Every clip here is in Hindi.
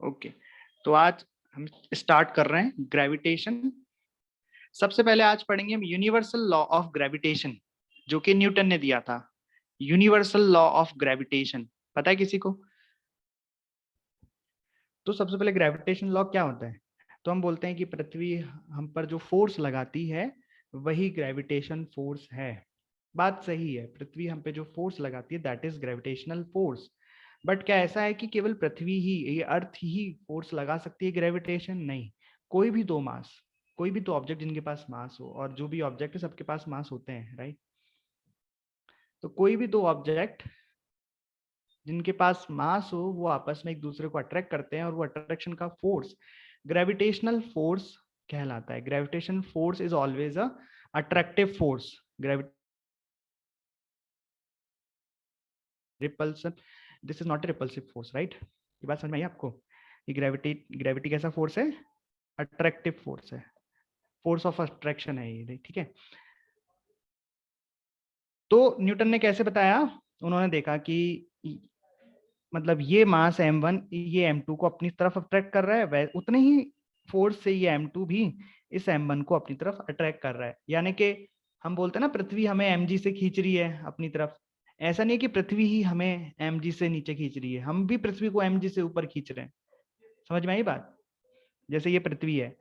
ओके, तो आज हम स्टार्ट कर रहे हैं ग्रेविटेशन। सबसे पहले आज पढ़ेंगे हम यूनिवर्सल लॉ ऑफ ग्रेविटेशन, जो कि न्यूटन ने दिया था। यूनिवर्सल लॉ ऑफ ग्रेविटेशन पता है किसी को? तो सबसे पहले ग्रेविटेशन लॉ क्या होता है? तो हम बोलते हैं कि पृथ्वी हम पर जो फोर्स लगाती है वही ग्रेविटेशन फोर्स है। बात सही है, पृथ्वी हम पे जो फोर्स लगाती है that is gravitational force. But क्या ऐसा है कि केवल पृथ्वी ही, ये अर्थ ही फोर्स लगा सकती है ग्रेविटेशन? नहीं, कोई भी दो मास, कोई भी दो ऑब्जेक्ट जिनके पास मास हो, और जो भी ऑब्जेक्ट है सबके पास मास होते हैं, राइट? तो कोई भी दो ऑब्जेक्ट जिनके पास मास हो वो आपस में एक दूसरे को अट्रैक्ट करते हैं, और वो अट्रैक्शन का फोर्स ग्रेविटेशनल फोर्स कहलाता है। Gravitation force is always a attractive force. Repulsion, this is not a repulsive force, right? ये बात समझ में आई आपको? ये ग्रेविटी कैसा फोर्स है? अट्रैक्टिव फोर्स है, फोर्स ऑफ अट्रैक्शन है ये, ठीक है? तो न्यूटन ने कैसे बताया? उन्होंने देखा कि मतलब ये मास m1 ये m2 को अपनी तरफ अट्रैक्ट कर रहा है, वह उतने ही फोर्स से ये m2 भी इस m1 को अपनी तरफ अट्रैक्ट कर रहा है। यानी कि हम बोलते हैं ना, पृथ्वी हमें mg से खींच रही है अपनी तरफ। ऐसा नहीं है कि पृथ्वी ही हमें mg से नीचे खींच रही है, हम भी पृथ्वी को mg से ऊपर खींच रहे हैं। समझ में आई बात? जैसे ये पृथ्वी है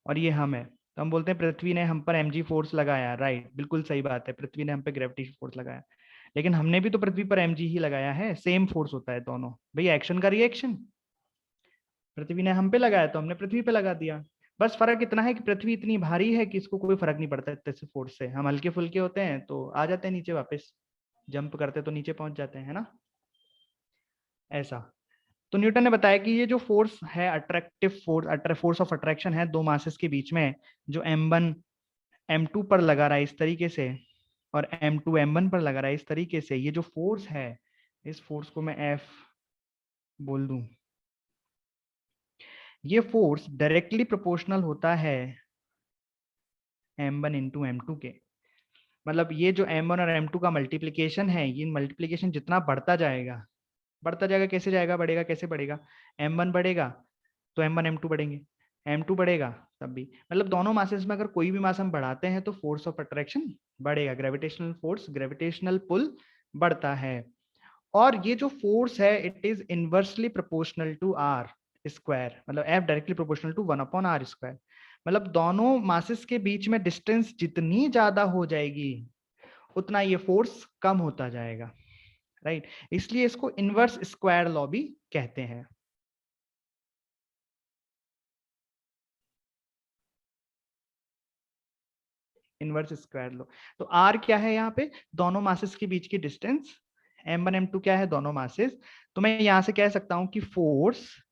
और ये हम है, तो हम बोलते हैं पृथ्वी ने हम पर mg फोर्स लगाया, राइट? बिल्कुल सही बात है, पृथ्वी ने हम पे ग्रेविटेशन फोर्स लगाया। लेकिन हमने भी तो पृथ्वी पर mg ही लगाया है, सेम फोर्स होता है दोनों। भाई एक्शन का रिएक्शन, पृथ्वी ने हम पे लगाया तो हमने पृथ्वी पे लगा दिया। बस फर्क इतना है कि पृथ्वी इतनी भारी है कि इसको कोई फर्क नहीं पड़ता इतने से फोर्स से। हम हल्के फुल्के होते हैं तो आ जाते हैं नीचे, वापस जंप करते तो नीचे पहुंच जाते हैं, है ना? ऐसा। तो न्यूटन ने बताया कि ये जो फोर्स है attractive force, force of attraction है दो मासेस के बीच में, जो m1 m2 पर लगा रहा है इस तरीके से, और m2 m1 पर लगा रहा है इस तरीके से, ये जो फोर्स है, इस फोर्स को मैं F बोल दूं। ये फोर्स डायरेक्टली प्रोपोर्शनल होता है m1 इंटू m2 के। मतलब ये जो m1 और m2 का मल्टीप्लीकेशन है, ये मल्टीप्लीकेशन जितना बढ़ता जाएगा, कैसे जाएगा, बढ़ेगा, कैसे बढ़ेगा? m1 बढ़ेगा तो m1 m2 बढ़ेंगे, m2 बढ़ेगा तब भी। मतलब दोनों मासेस में अगर कोई भी मास हम बढ़ाते हैं तो फोर्स ऑफ अट्रैक्शन बढ़ेगा, ग्रेविटेशनल फोर्स, ग्रेविटेशनल पुल बढ़ता है। और ये जो फोर्स है it is inversely proportional to R square, मतलब F directly proportional to 1/r²। मतलब दोनों मासेस के बीच में डिस्टेंस जितनी ज्यादा हो जाएगी उतना ये फोर्स कम होता जाएगा, राइट? इसलिए इसको इनवर्स स्क्वायर लॉ भी कहते हैं। Inverse square law. तो आर क्या है यहाँ पे? दोनों मासेस के बीच की डिस्टेंस। m1 m2 क्या है? दोनों मासेस। तो मैं यहां से कह सकता हूं कि force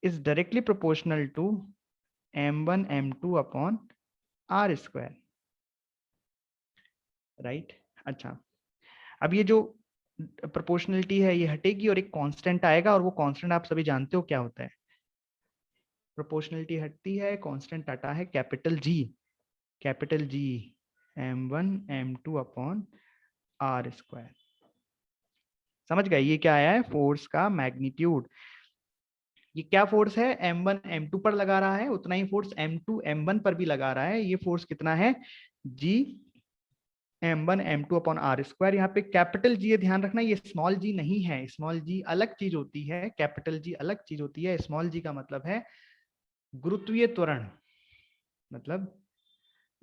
is directly proportional to m1 m2 अपॉन r², राइट? अच्छा, अब ये जो प्रोपोर्शनलिटी है ये हटेगी और एक कांस्टेंट आएगा, और वो कांस्टेंट आप सभी जानते हो क्या होता है। प्रोपोर्शनलिटी हटती है, कांस्टेंट आता है capital G. Capital G m1 m2 अपॉन r²। समझ गए ये क्या आया है? फोर्स का मैग्नीट्यूड। ये क्या फोर्स है? m1 m2 पर लगा रहा है, उतना ही फोर्स m2 m1 पर भी लगा रहा है। ये फोर्स कितना है? g m1 m2 अपॉन r²। यहाँ पे कैपिटल जी, ध्यान रखना, ये स्मॉल जी नहीं है। स्मॉल जी अलग चीज होती है, कैपिटल जी अलग चीज होती है। स्मॉल जी का मतलब है गुरुत्वीय त्वरण, मतलब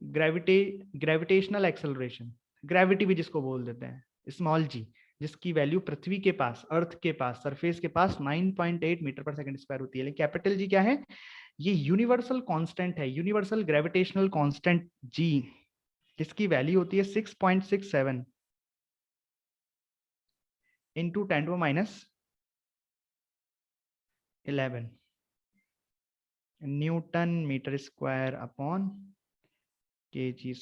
ग्रेविटेशनल एक्सेलरेशन, ग्रेविटी भी जिसको बोल देते हैं, स्मॉल जी, जिसकी वैल्यू पृथ्वी के पास, अर्थ के पास, सरफेस के पास 9.8 मीटर पर सेकंड स्क्वायर होती है। लेकिन कैपिटल जी क्या है? ये यूनिवर्सल कांस्टेंट है, यूनिवर्सल ग्रेविटेशनल कांस्टेंट जी, जिसकी वैल्यू होती है 6.67 into 10⁻11 newton meter square upon kg²।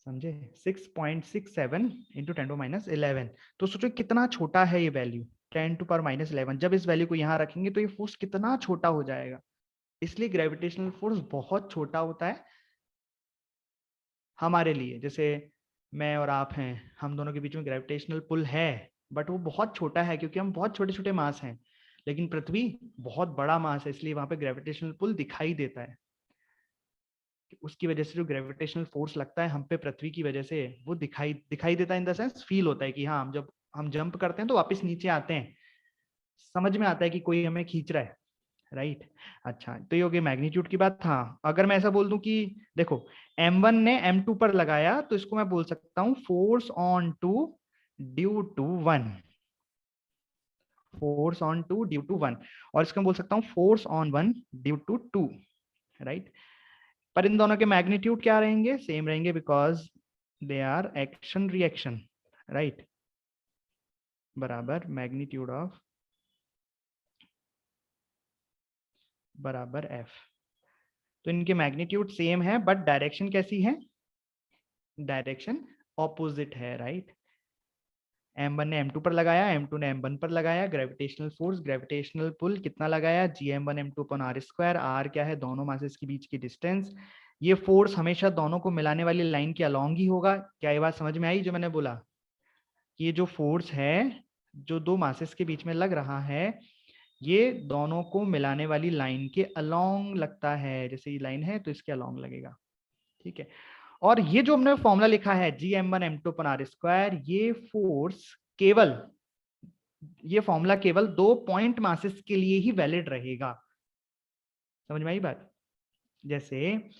समझे? 6.67 इंटू 10⁻11। तो सोचो कितना छोटा है ये वैल्यू, 10⁻11। जब इस वैल्यू को यहाँ रखेंगे तो ये फोर्स कितना छोटा हो जाएगा। इसलिए ग्रेविटेशनल फोर्स बहुत छोटा होता है हमारे लिए। जैसे मैं और आप हैं, हम दोनों के बीच में ग्रेविटेशनल पुल है, बट वो बहुत छोटा है क्योंकि हम बहुत छोटे छोटे मास हैं। लेकिन पृथ्वी बहुत बड़ा मास है, इसलिए वहां पे ग्रेविटेशनल पुल दिखाई देता है। उसकी वजह से जो ग्रेविटेशनल फोर्स लगता है हम पे पृथ्वी की वजह से, वो दिखाई दिखाई देता है इन द सेंस फील होता है कि हाँ, हम जब हम जंप करते हैं तो वापस नीचे आते हैं, समझ में आता है कि कोई हमें खींच रहा है, राइट। अच्छा, तो ये हो गई मैग्नीट्यूड की बात। हाँ, अगर मैं ऐसा बोल दूं कि देखो m1 ने m2 पर लगाया, तो इसको मैं बोल सकता हूं force on two due to 1, force on two due to 1, और इसको मैं बोल सकता हूं force on 1 due to 2, right. पर इन दोनों के मैग्नीट्यूड क्या रहेंगे? सेम रहेंगे, because they are action reaction, right, बराबर मैग्नीट्यूड ऑफ बराबर एफ। तो इनके मैग्नीट्यूड सेम है, बट डायरेक्शन कैसी है? डायरेक्शन ऑपोजिट है, राइट। m1 ने m2 पर लगाया, m2 ने m1 पर लगाया, ग्रेविटेशनल फोर्स ग्रेविटेशनल पुल कितना लगाया? gm1m2 upon r square. r क्या है? दोनों मासेस के बीच की डिस्टेंस। ये फोर्स हमेशा दोनों को मिलाने वाली लाइन के अलोंग ही होगा। क्या ये बात समझ में आई जो मैंने बोला? कि ये जो फोर्स है जो दो मासेस के बीच में लग रहा है, ये दोनों को मिलाने वाली लाइन के अलोंग लगता है। जैसे ये लाइन है तो इसके अलोंग लगेगा, ठीक है। और ये जो हमने फॉर्मूला लिखा है gm1m2 अपन r स्क्वायर, ये फोर्स केवल, ये फॉर्मूला केवल दो पॉइंट मासेस के लिए ही वैलिड रहेगा। समझ में आई बात? जैसे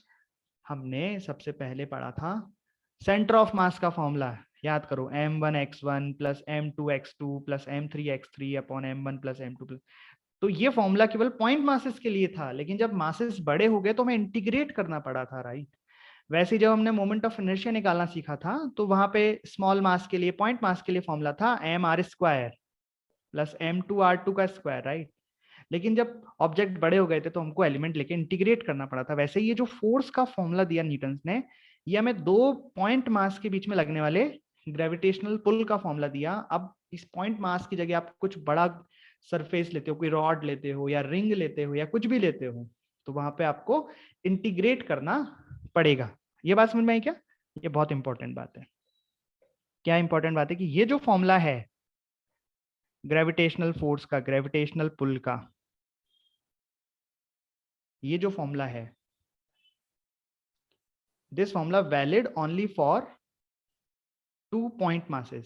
हमने सबसे पहले पढ़ा था सेंटर ऑफ मास का फॉर्मूला, याद करो, m1x1 plus m2x2 plus m3x3 upon m1 plus m2 plus. तो ये फॉर्मूला केवल पॉइंट मासेस के लिए था, लेकिन जब मासेस बड़े हो गए तो हमें इंटीग्रेट करना पड़ा था, राइट। वैसे जब हमने मोमेंट ऑफ इनर्शिया निकालना सीखा था, तो वहां पे स्मॉल मास के लिए, पॉइंट मास के लिए फॉर्मूला था M R square plus m2r2 का स्क्वायर, राइट। लेकिन जब ऑब्जेक्ट बड़े हो गए थे तो हमको एलिमेंट लेके इंटीग्रेट करना पड़ा था। वैसे ये जो फोर्स का फॉर्मूला दिया न्यूटन ने, ये हमें दो पॉइंट मास के बीच में लगने वाले ग्रेविटेशनल पुल का फॉर्मूला दिया। अब इस पॉइंट मास की जगह आप कुछ बड़ा सरफेस लेते हो, कोई रॉड लेते हो या रिंग लेते हो या कुछ भी लेते हो, तो वहां पे आपको इंटीग्रेट करना पड़ेगा। ये बात समझ में आई क्या? ये बहुत इंपॉर्टेंट बात है। क्या इंपॉर्टेंट बात है? कि ये जो फॉर्मूला है ग्रेविटेशनल फोर्स का, ग्रेविटेशनल पुल का, ये जो फॉर्मूला है, this formula valid only for 2 point masses।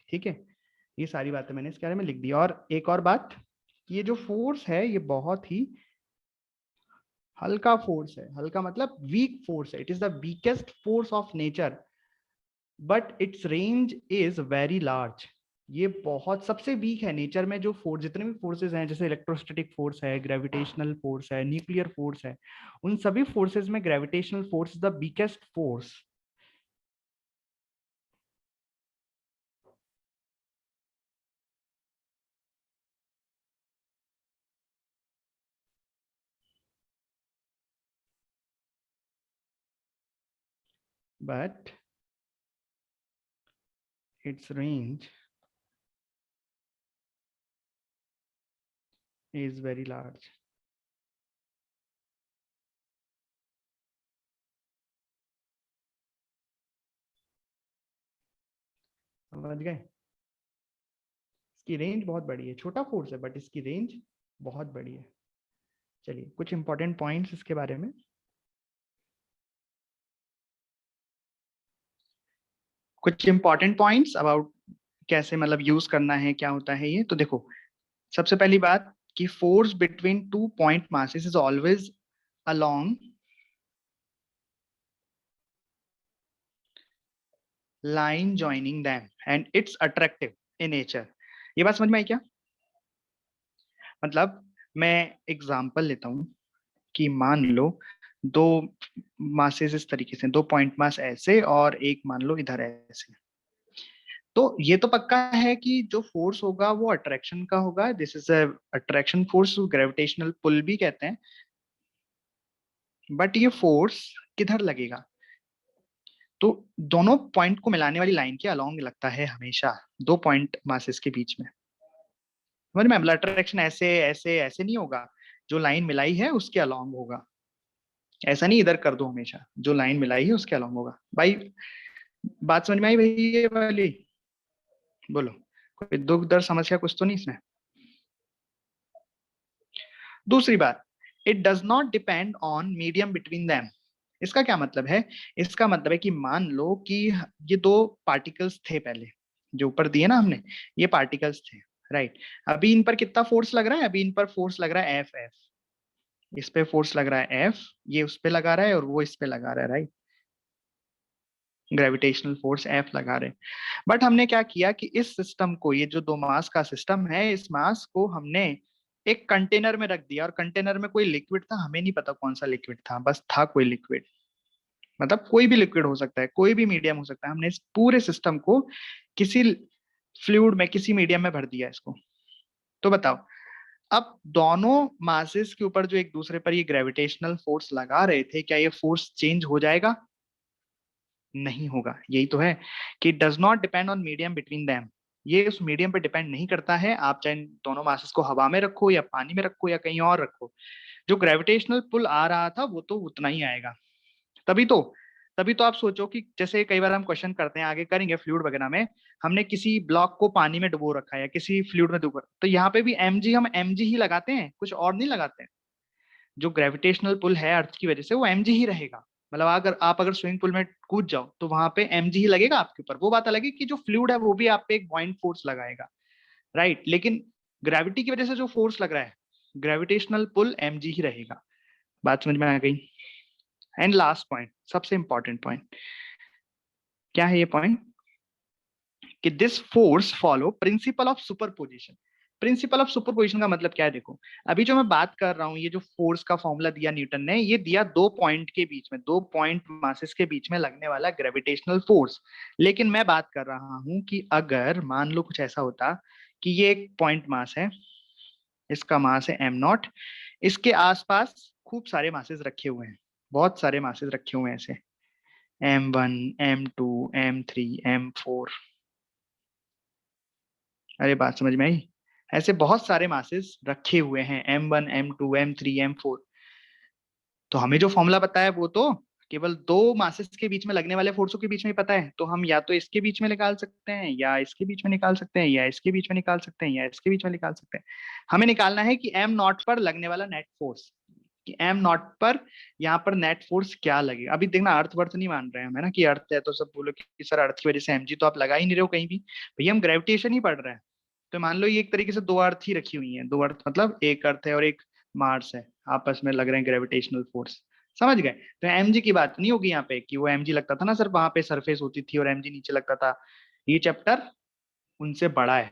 ठीक है, ये सारी बातें मैंने इसके बारे में लिख दी। और एक और बात, ये जो फोर्स है ये बहुत ही हल्का फोर्स है। हल्का मतलब वीक फोर्स है। It is the weakest force of nature, but it's range is very large. ये बहुत सबसे वीक है नेचर में। जो फोर्स, जितने भी फोर्सेस हैं, जैसे इलेक्ट्रोस्टैटिक फोर्स है, ग्रेविटेशनल फोर्स है, न्यूक्लियर फोर्स है, उन सभी फोर्सेस में gravitational force is the weakest force. but its range is very large। समझ गए? इसकी रेंज बहुत बड़ी है। छोटा फोर्स है बट इसकी रेंज बहुत बड़ी है। चलिए कुछ इंपॉर्टेंट पॉइंट्स इसके बारे में। कुछ इंपॉर्टेंट पॉइंट्स अबाउट कैसे मतलब यूज करना है, क्या होता है ये। तो देखो, सबसे पहली बात कि force between two point masses is always along line joining them and it's attractive in nature. ये बात समझ में आई क्या? मतलब मैं एग्जांपल लेता हूं कि मान लो दो मासेस इस तरीके से, दो पॉइंट मास ऐसे और एक मान लो इधर ऐसे। तो ये तो पक्का है कि जो फोर्स होगा वो अट्रैक्शन का होगा। This is attraction force, gravitational pull भी कहते हैं। बट ये फोर्स किधर लगेगा? तो दोनों पॉइंट को मिलाने वाली लाइन के अलोंग लगता है हमेशा, दो पॉइंट मासेस के बीच में। समझ में? ब्लड अट्रैक्शन ऐसे ऐसे ऐसे नहीं होगा, जो लाइन मिलाई है उसके अलोंग होगा। ऐसा नहीं इधर कर दो, हमेशा जो लाइन मिलाई है उसके अलोंग होगा। भाई बात समझ में आई भाई ये वाली? बोलो, कोई दुख दर्द समस्या कुछ तो नहीं इसमें? दूसरी बात, it does not depend on medium between them. इसका क्या मतलब है? इसका मतलब है कि मान लो कि ये दो पार्टिकल्स थे पहले, जो ऊपर दिए ना हमने, ये पार्टिकल्स थे, राइट। अभी इन पर कितना फोर्स लग रहा है? अभी इन पर फोर्स लग रहा है एफ एफ। इस पे फोर्स लग रहा है एफ, ये उस पे लगा रहा है और वो इस पे लगा रहा है, राइट। ग्रेविटेशनल फोर्स एफ लगा रहे हैं। बट हमने क्या किया कि इस सिस्टम को, ये जो दो मास का सिस्टम है, इस मास को हमने एक कंटेनर में रख दिया, और कंटेनर में कोई लिक्विड था, हमें नहीं पता कौन सा लिक्विड था, बस था कोई लिक्विड। मतलब कोई भी लिक्विड हो सकता है, कोई भी मीडियम हो सकता है। हमने इस पूरे सिस्टम को किसी फ्लूइड में, किसी मीडियम में भर दिया इसको। तो बताओ, अब दोनों मासेस के ऊपर जो एक दूसरे पर ये ग्रेविटेशनल फोर्स लगा रहे थे, क्या ये फोर्स चेंज हो जाएगा? नहीं होगा। यही तो है कि does not depend on medium between them. ये उस मीडियम पे डिपेंड नहीं करता है, आप चाहे दोनों मासेस को हवा में रखो या पानी में रखो या कहीं और रखो, जो ग्रेविटेशनल पुल आ रहा था वो तो उतना ही आएगा। तभी तो तभी तो आप सोचो कि जैसे कई बार हम क्वेश्चन करते हैं, आगे करेंगे फ्लूइड वगैरह में, हमने किसी ब्लॉक को पानी में डुबो रखा है या किसी फ्लूइड में डुबो, तो यहाँ पे भी mg, हम mg ही लगाते हैं, कुछ और नहीं लगाते हैं। जो ग्रेविटेशनल पुल है अर्थ की वजह से, वो mg ही रहेगा। मतलब अगर स्विमिंग पूल में कूद जाओ तो वहां पे mg ही लगेगा आपके ऊपर। वो बात अलग है कि जो फ्लूइड है वो भी आप पे एक पॉइंट फोर्स लगाएगा, राइट। लेकिन ग्रेविटी की वजह से जो फोर्स लग रहा है, ग्रेविटेशनल पुल mg ही रहेगा। बात समझ में आ गई? एंड लास्ट पॉइंट, सबसे इंपॉर्टेंट पॉइंट, क्या है ये पॉइंट? कि this force follow principle of superposition. Principle of superposition का मतलब क्या है? देखो, अभी जो मैं बात कर रहा हूं, ये जो फोर्स का फॉर्मूला दिया न्यूटन ने, ये दिया दो पॉइंट के बीच में, दो पॉइंट मासेस के बीच में लगने वाला ग्रेविटेशनल फोर्स। लेकिन मैं बात कर रहा हूं कि अगर मान लो कुछ ऐसा होता कि ये एक पॉइंट मास है, इसका मास है एम नॉट, इसके आसपास खूब सारे मासेस रखे हुए हैं, बहुत सारे मासेस रखे हुए हैं ऐसे, M1, M2, M3, M4। अरे बात समझ में आई? ऐसे बहुत सारे मासेस रखे हुए हैं, M1, M2, M3, M4। तो हमें जो फॉर्मूला पता है वो तो केवल दो मासेस के बीच में लगने वाले फोर्सों के बीच में ही पता है। तो हम या तो इसके बीच में निकाल सकते हैं, या इसके बीच में निकाल सकते हैं, या इसके बीच में निकाल सकते हैं, या इसके बीच में निकाल सकते हैं। हमें निकालना है कि एम नॉट पर लगने वाला नेट फोर्स, कि एम नॉट पर यहाँ पर नेट फोर्स क्या लगेगा। अभी देखना, अर्थ वर्थ नहीं मान रहे हैं हम, है ना, कि अर्थ है तो सब बोलो कि सर अर्थ की वजह से mg तो आप लगा ही नहीं रहे हो कहीं भी। भैया हम ग्रेविटेशन ही पढ़ रहे हैं। तो मान लो ये एक तरीके से दो अर्थ ही रखी हुई हैं, दो अर्थ मतलब एक अर्थ है और एक मार्स है, आपस में लग रहे हैं ग्रेविटेशनल फोर्स। समझ गए? तो mg की बात नहीं होगी यहाँ पे कि वो mg लगता था ना सर, वहां पे सरफेस होती थी और mg नीचे लगता था। ये चैप्टर उनसे बड़ा है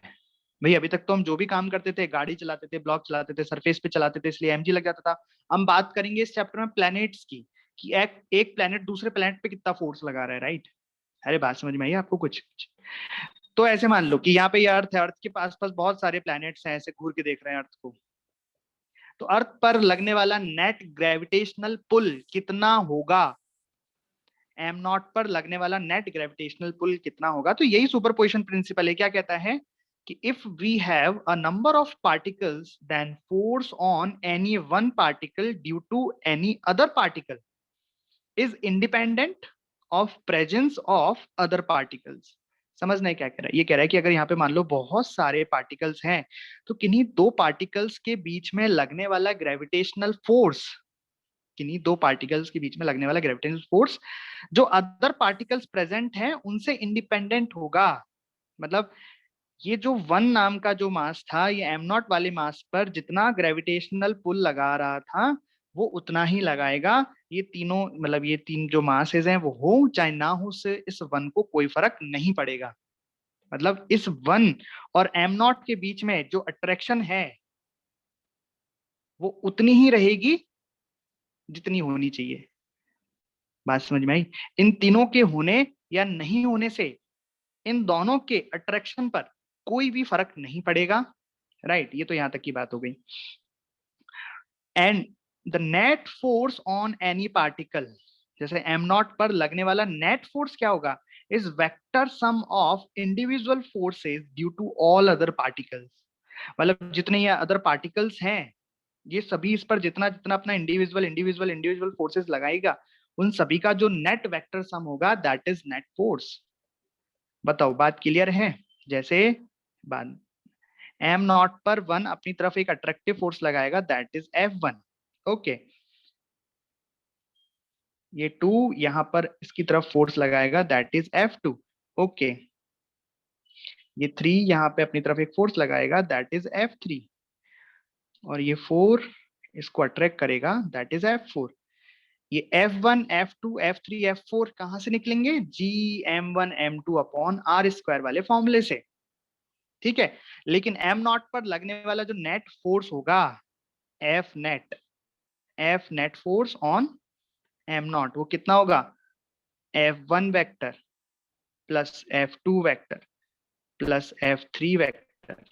भाई। अभी तक तो हम जो भी काम करते थे, गाड़ी चलाते थे, ब्लॉक चलाते थे, सरफेस पे चलाते थे, इसलिए mg लग जाता था। हम बात करेंगे इस चैप्टर में प्लैनेट्स की, कि एक प्लैनेट दूसरे प्लैनेट पे कितना फोर्स लगा रहा है, राइट। अरे बात समझ में आई आपको कुछ? तो ऐसे मान लो कि यहाँ पे ये अर्थ है, अर्थ के पास पास बहुत सारे प्लैनेट्स हैं, ऐसे घूर के देख रहे हैं अर्थ को। तो अर्थ पर लगने वाला नेट ग्रेविटेशनल पुल कितना होगा? एम नॉट पर लगने वाला नेट ग्रेविटेशनल पुल कितना होगा? तो यही सुपरपोजिशन प्रिंसिपल है। क्या कहता है कि if we have a number of particles, then force on any one particle due to any other particle is independent of presence of other particles. समझना है क्या कह रहा है? ये कह रहा है कि अगर यहाँ पे मान लो बहुत सारे पार्टिकल्स हैं, तो किन्हीं दो पार्टिकल्स के बीच में लगने वाला ग्रेविटेशनल फोर्स, किन्हीं दो पार्टिकल्स के बीच में लगने वाला ग्रेविटेशनल फोर्स जो अदर पार्टिकल्स प्रेजेंट हैं उनसे इंडिपेंडेंट होगा। मतलब ये जो वन नाम का जो मास था, ये एम नॉट वाले मास पर जितना ग्रेविटेशनल पुल लगा रहा था, वो उतना ही लगाएगा। ये तीनों, मतलब ये तीन जो मासेस हैं, वो हो चाहे ना हो, से इस वन को कोई फर्क नहीं पड़ेगा। मतलब इस वन और एम नॉट के बीच में जो अट्रैक्शन है, वो उतनी ही रहेगी जितनी होनी चाहिए। बात समझ में आई? इन तीनों के होने या नहीं होने से इन दोनों के अट्रैक्शन पर कोई भी फर्क नहीं पड़ेगा, राइट। ये तो यहां तक की बात हो गई। And the net force on any particle, जैसे एम नॉट पर लगने वाला नेट फोर्स क्या होगा? Is vector sum of individual forces due to all other particles. मतलब जितने ये अदर पार्टिकल्स हैं, ये सभी इस पर जितना जितना अपना इंडिविजुअल इंडिविजुअल इंडिविजुअल फोर्सेस लगाएगा, उन सभी का जो नेट वेक्टर सम होगा दैट इज नेट फोर्स। बताओ बात क्लियर है? जैसे बात एम नॉट पर वन अपनी तरफ एक अट्रैक्टिव फोर्स लगाएगा दैट इज F1। ओके, ये 2 यहां पर इसकी तरफ फोर्स लगाएगा दैट इज F2। ओके, ये 3 यहाँ पे अपनी तरफ एक फोर्स लगाएगा दैट इज F3, और ये 4 इसको अट्रैक्ट करेगा दैट इज F4। ये F1 F2 F3 F4 कहां से निकलेंगे? Gm1 M2 upon R square वाले फॉर्मूले से। ठीक है, लेकिन एम नॉट पर लगने वाला जो नेट फोर्स होगा F net force on M naught, वो कितना होगा? F1 vector plus F2 vector plus F3 vector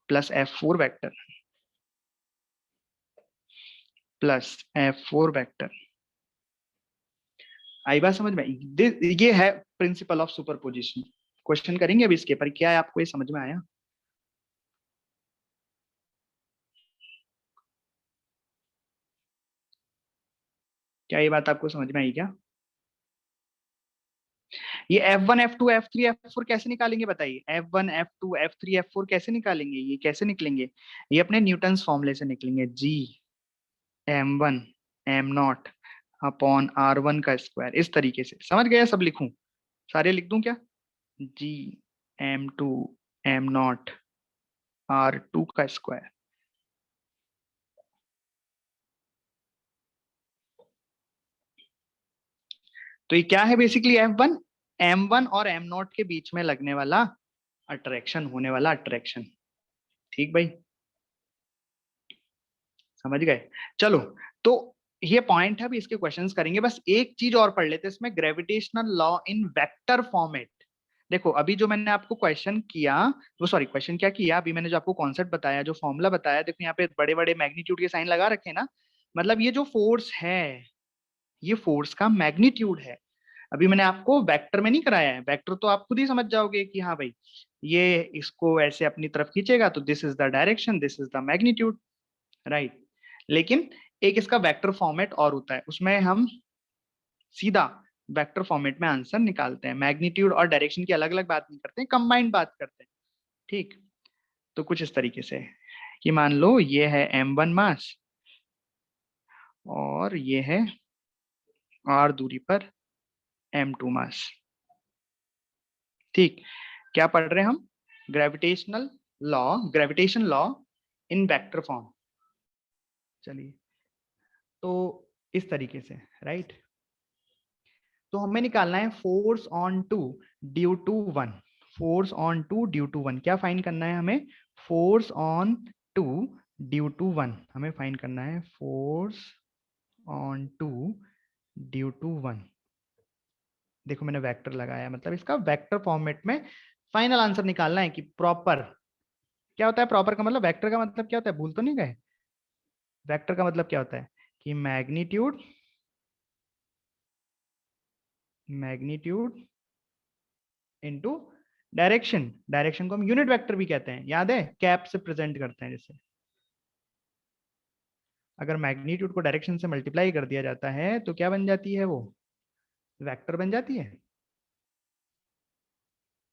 plus F4 vector plus F4 vector. आई बात समझ में? ये है प्रिंसिपल ऑफ सुपरपोजिशन। क्वेश्चन करेंगे अभी इसके पर, क्या है आपको ये समझ में आया? क्या ये बात आपको समझ में आई क्या? ये F1 F2 F3 F4 कैसे निकालेंगे बताइए? F1 F2 F3 F4 कैसे निकालेंगे? ये कैसे निकलेंगे? ये अपने न्यूटन्स फॉर्मूले से निकलेंगे। G M1 M not upon R1 का स्क्वायर, इस तरीके से। समझ गया? सब लिखूं, सारे लिख दूं क्या? G M2 M not R2 का स्क्वायर। तो ये क्या है बेसिकली? F1 M1 और M नॉट के बीच में लगने वाला अट्रैक्शन, होने वाला अट्रैक्शन। ठीक भाई, समझ गए? चलो, तो ये पॉइंट है, अभी इसके क्वेश्चंस करेंगे। बस एक चीज और पढ़ लेते हैं इसमें, gravitational law in vector format. देखो अभी जो मैंने आपको क्वेश्चन किया, वो सॉरी क्वेश्चन क्या किया, अभी मैंने जो आपको कॉन्सेप्ट बताया, जो फॉर्मूला बताया, देखो यहाँ पे बड़े बड़े मैग्नीट्यूड के साइन लगा रखे हैं ना, मतलब ये जो फोर्स है, ये फोर्स का मैग्नीट्यूड है। अभी मैंने आपको वेक्टर में नहीं कराया है, वेक्टर तो आप खुद ही समझ जाओगे कि हाँ भाई, ये इसको ऐसे अपनी तरफ खींचेगा तो this is the direction, this is the magnitude, right. लेकिन एक इसका वेक्टर फॉर्मेट और होता है, उसमें हम सीधा वेक्टर फॉर्मेट में आंसर निकालते हैं, मैग्नीट्यूड और डायरेक्शन की अलग अलग बात नहीं करते हैं, कंबाइंड बात करते हैं। ठीक, तो कुछ इस तरीके से कि मान लो ये है M1 मास और ये है R दूरी पर M2 मास। ठीक, क्या पढ़ रहे हैं हम? Gravitational law, gravitation law in vector form. चलिए, तो इस तरीके से, राइट। तो हमें निकालना है force on two due to one. Force on two due to one क्या फाइंड करना है हमें? Force on two due to one हमें फाइंड करना है, force on two due to one. देखो मैंने वेक्टर लगाया, मतलब इसका वेक्टर फॉर्मेट में फाइनल आंसर निकालना है कि प्रॉपर क्या होता है। प्रॉपर का मतलब, वेक्टर का मतलब क्या होता है, भूल तो नहीं गए? वेक्टर का मतलब क्या होता है कि magnitude, magnitude into direction. Direction को हम यूनिट वेक्टर भी कहते हैं, याद है? कैप से प्रेजेंट करते हैं। जैसे अगर मैग्नीट्यूड को डायरेक्शन से मल्टीप्लाई कर दिया जाता है तो क्या बन जाती है? वो वेक्टर बन जाती है।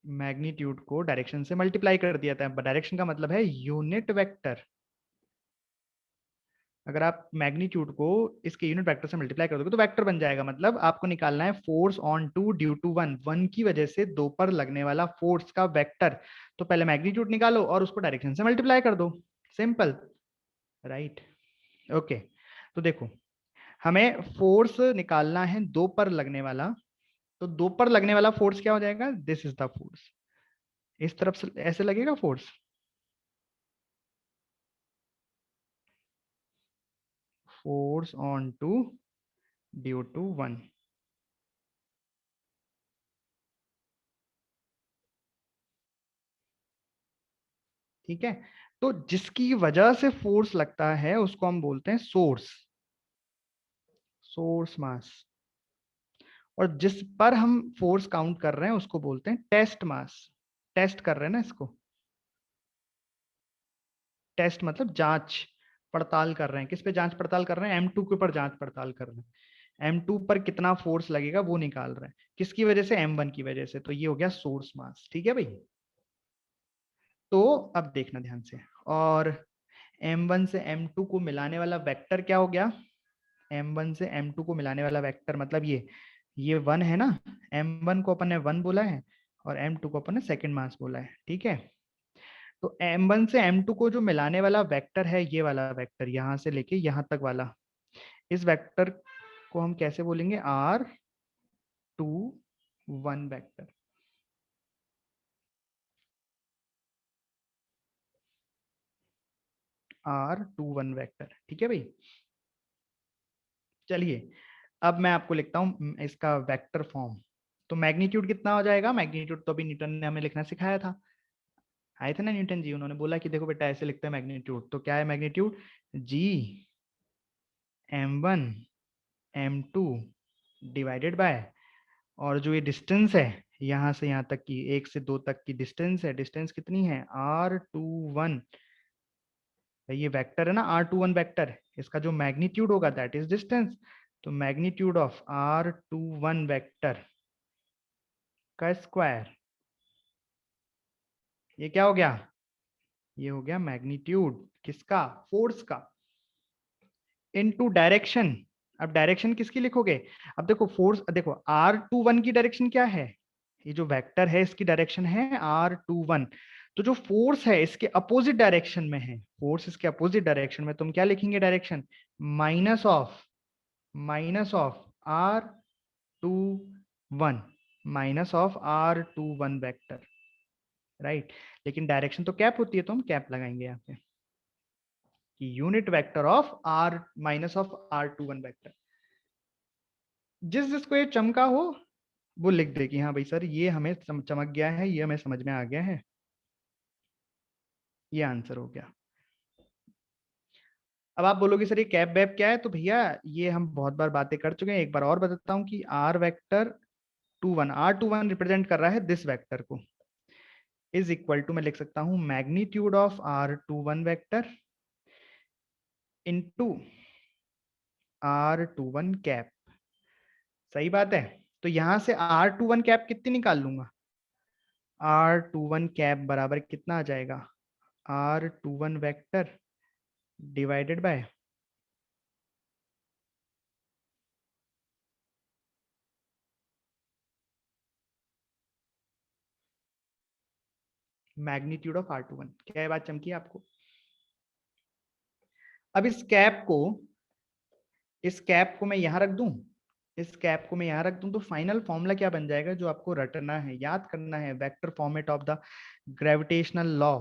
मैग्नीट्यूड को डायरेक्शन से मल्टीप्लाई कर दिया जाता है, डायरेक्शन का मतलब है यूनिट वेक्टर। अगर आप मैग्नीट्यूड को इसके यूनिट वेक्टर से मल्टीप्लाई कर दोगे तो वेक्टर बन जाएगा। मतलब आपको निकालना है force on two due to one, one की वजह से दो पर लगने वाला फोर्स का वेक्टर। तो पहले मैग्नीट्यूड निकालो और उसको डायरेक्शन से मल्टीप्लाई कर दो, सिंपल, राइट। ओके, तो देखो हमें फोर्स निकालना है दो पर लगने वाला, तो दो पर लगने वाला फोर्स क्या हो जाएगा? This is the force. इस तरफ से ऐसे लगेगा force, force on two due to one. ठीक है, तो जिसकी वजह से फोर्स लगता है उसको हम बोलते हैं सोर्स, सोर्स मास। और जिस पर हम फोर्स काउंट कर रहे हैं उसको बोलते हैं टेस्ट मास। टेस्ट कर रहे हैं ना इसको, टेस्ट मतलब जांच पड़ताल कर रहे हैं। किस पे जांच पड़ताल कर रहे हैं? M2 के ऊपर जांच पड़ताल कर रहे हैं। M2 पर कितना फोर्स लगेगा वो निकाल रहे हैं। किसकी वजह से? M1 की वजह से। तो ये हो गया सोर्स मास। ठीक है भाई। तो अब देखना ध्यान से। और M1 से M2 को मिलाने वाला वेक्टर क्या हो गया? M1 से M2 को मिलाने वाला वेक्टर मतलब ये 1 है ना। M1 को अपन ने 1 बोला है और M2 को अपन ने सेकंड मास बोला है। ठीक है। तो M1 से M2 को जो मिलाने वाला वेक्टर है, ये वाला वेक्टर यहां से लेके यहां तक वाला, इस वेक्टर को हम कैसे बोलेंगे? R21 vector. R21 vector. ठीक है भाई। चलिए अब मैं आपको लिखता हूं इसका वेक्टर फॉर्म। तो मैग्नीट्यूड कितना हो जाएगा? मैग्नीट्यूड तो अभी न्यूटन ने हमें लिखना सिखाया था। आए थे ना न्यूटन जी, उन्होंने बोला कि देखो बेटा ऐसे लिखते हैं मैग्नीट्यूड। तो क्या है मैग्नीट्यूड? जी M1 M2 डिवाइडेड बाय, और जो ये डिस्टेंस है यहाँ से यहाँ तक की, 1 से 2 तक की डिस्टेंस है, डिस्टेंस कितनी है? R21। ये वेक्टर है ना R21 वेक्टर, इसका जो मैग्नीट्यूड होगा दैट इज डिस्टेंस। तो मैग्नीट्यूड ऑफ R21 वेक्टर का स्क्वायर, ये क्या हो गया? ये हो गया मैग्नीट्यूड किसका? फोर्स का। Into direction. अब डायरेक्शन किसकी लिखोगे? अब देखो फोर्स, देखो R21 की डायरेक्शन क्या है? ये जो वेक्टर है इसकी डायरेक्शन है R21। तो जो फोर्स है इसके अपोजिट डायरेक्शन में है, फोर्स इसके अपोजिट डायरेक्शन में, तुम क्या लिखेंगे direction? Minus of R21, minus of R21 vector. Right. लेकिन डायरेक्शन तो कैप होती है, तो हम कैप लगाएंगे यहाँ पे कि unit vector of R minus of R21 vector. जिसको ये चमका हो वो लिख दे कि हाँ भाई सर ये हमें चमक गया है, ये हमें समझ में आ गया है, ये आंसर हो गया। अब आप बोलोगे सर ये कैप वेप क्या है? तो भैया ये हम बहुत बार बातें कर चुके हैं, एक बार और बताता हूँ कि R21 रिप्रेजेंट कर रहा है दिस वेक्टर को, इज इक्वल टू मैं लिख सकता हूँ magnitude of R21 vector into R21 cap. सही बात है। तो यहां से R21 कैप कितनी निकाल लूंगा? R21 कैप बराबर कितना आ जाएगा? R21 vector divided by magnitude of R21। क्या बात चमकी आपको? अब इस कैप को मैं यहां रख दूं, इस कैप को मैं यहां रख दूं, तो फाइनल फॉर्मूला क्या बन जाएगा जो आपको रटना है, याद करना है? Vector format of the gravitational law,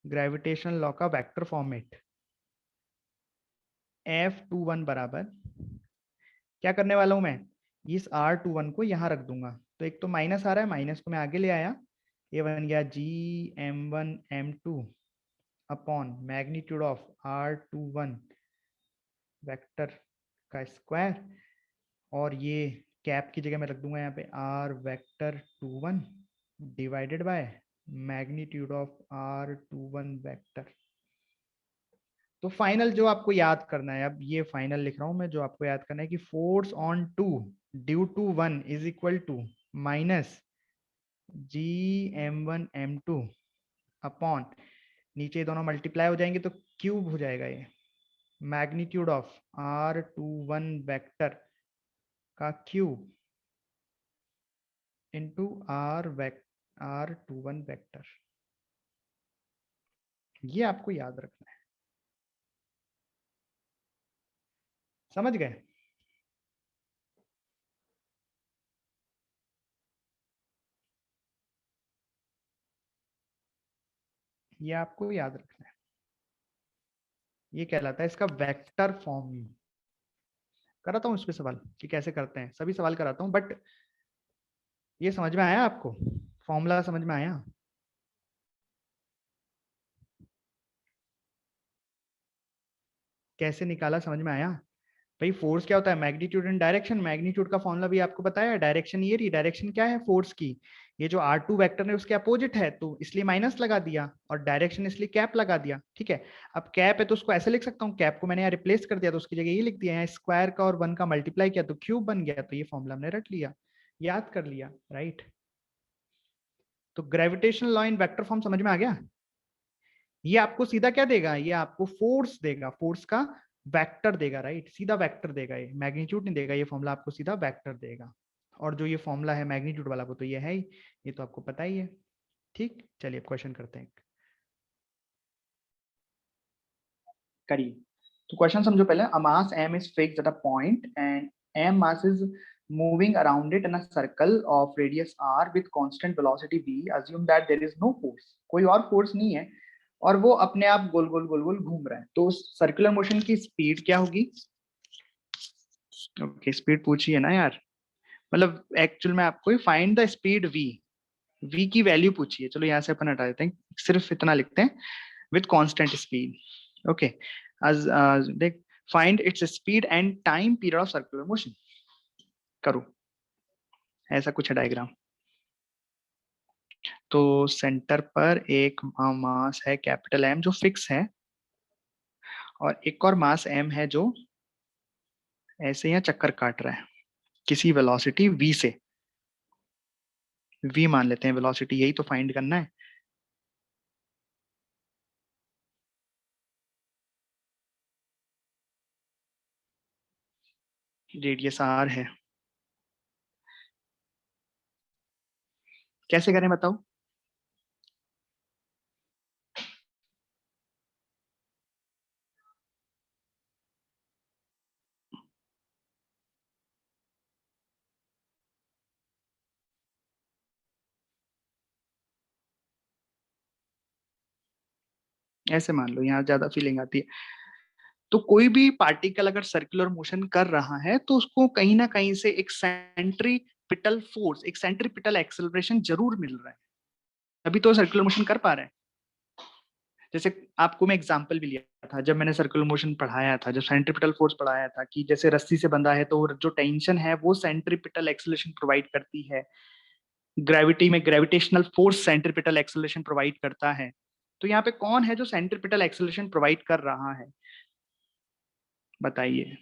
gravitational law का वेक्टर फॉर्मेट F21 बराबर, क्या करने वाला हूं मैं? इस R21 को यहां रख दूंगा, तो एक तो माइनस आ रहा है, माइनस को मैं आगे ले आया, ये बन गया GM1M2 upon magnitude of R21 vector का स्क्वायर, और ये कैप की जगह मैं रख दूंगा यहाँ पे R21 divided by magnitude of R21 vector. तो फाइनल जो आपको याद करना है, अब ये फाइनल लिख रहा हूं मैं, जो आपको याद करना है कि force on two due to 1 is equal to minus GM1M2 upon, नीचे दोनों मल्टीप्लाई हो जाएंगे तो क्यूब हो जाएगा ये, मैग्नीट्यूड ऑफ R21 वेक्टर का क्यूब इंटू R21 वेक्टर। ये आपको याद रखना है। समझ गए? ये आपको याद रखना है। ये कहलाता है इसका वेक्टर फॉर्म। कराता हूँ इस पे सवाल कि कैसे करते हैं, सभी सवाल कराता हूँ, बट ये समझ में आया आपको? फॉर्मूला समझ में आया? कैसे निकाला समझ में आया? भाई फोर्स क्या होता है? Magnitude and direction. मैग्नीट्यूड का फॉर्मूला भी आपको बताया, डायरेक्शन ये रही। डायरेक्शन क्या है फोर्स की? ये जो r2 वेक्टर है उसके अपोजिट है, तो इसलिए माइनस लगा दिया, और डायरेक्शन इसलिए कैप लगा दिया। ठीक है, अब कैप है तो उसको ऐसे लिख सकता हूँ, कैप को मैंने यहाँ रिप्लेस कर दिया तो उसकी जगह ये लिख दिया, यहाँ स्क्वायर का और 1 का मल्टीप्लाई किया तो क्यूब बन गया, तो ये फॉर्मूला हमने रट लिया, याद कर लिया, राइट। तो gravitational law in vector form समझ में आ गया। ये आपको सीधा क्या देगा, ये आपको फोर्स देगा, फोर्स का वेक्टर देगा, राइट, सीधा वेक्टर देगा, ये मैग्नीट्यूड नहीं देगा, ये फॉर्मूला आपको सीधा वेक्टर देगा। और जो ये फॉर्मूला है मैग्नीट्यूड वाला वो तो ये है ही, ये तो आपको पता ही है। ठीक, चलिए अब क्वेश्चन करते हैं, करिए। तो क्वेश्चन समझो पहले, अ मास m is fixed at a point and m mass is moving around it in a circle of radius r with constant velocity v. Assume that there is no force, कोई और फोर्स नहीं है, और वो अपने आप गोल गोल गोल गोल घूम रहा है, तो सर्कुलर मोशन की स्पीड क्या होगी। ओके, स्पीड पूछिए ना यार, मतलब एक्चुअल में आपको find the speed v, v की वैल्यू पूछिए। चलो यहाँ से अपन हटा देते हैं, सिर्फ इतना लिखते हैं, with constant speed. Okay, as देख, find its speed and time period of circular motion. करो, ऐसा कुछ है डायग्राम। तो सेंटर पर एक मास है कैपिटल एम जो फिक्स है, और एक और मास एम है जो ऐसे यहाँ चक्कर काट रहा है किसी वेलोसिटी v से, v मान लेते हैं वेलोसिटी, यही तो फाइंड करना है। रेडियस r है, कैसे करें बताओ। ऐसे मान लो, यहाँ ज्यादा फीलिंग आती है। तो कोई भी पार्टिकल अगर सर्कुलर मोशन कर रहा है तो उसको कहीं ना कहीं से एक सेंट्रीपिटल फोर्स, एक सेंट्रीपिटल एक्सेलरेशन जरूर मिल रहा है, अभी तो सर्कुलर मोशन कर पा रहे हैं। जैसे आपको मैं एग्जांपल भी लिया था जब मैंने सर्कुलर मोशन पढ़ाया था, जब सेंट्रीपिटल फोर्स पढ़ाया था, कि जैसे रस्सी से बंधा है तो जो टेंशन है वो सेंट्रीपिटल एक्सेलरेशन प्रोवाइड करती है, ग्रेविटी में gravitational force centripetal acceleration provide करता है। तो यहाँ पे कौन है जो सेंट्रीपिटल एक्सेलरेशन प्रोवाइड कर रहा है, बताइए।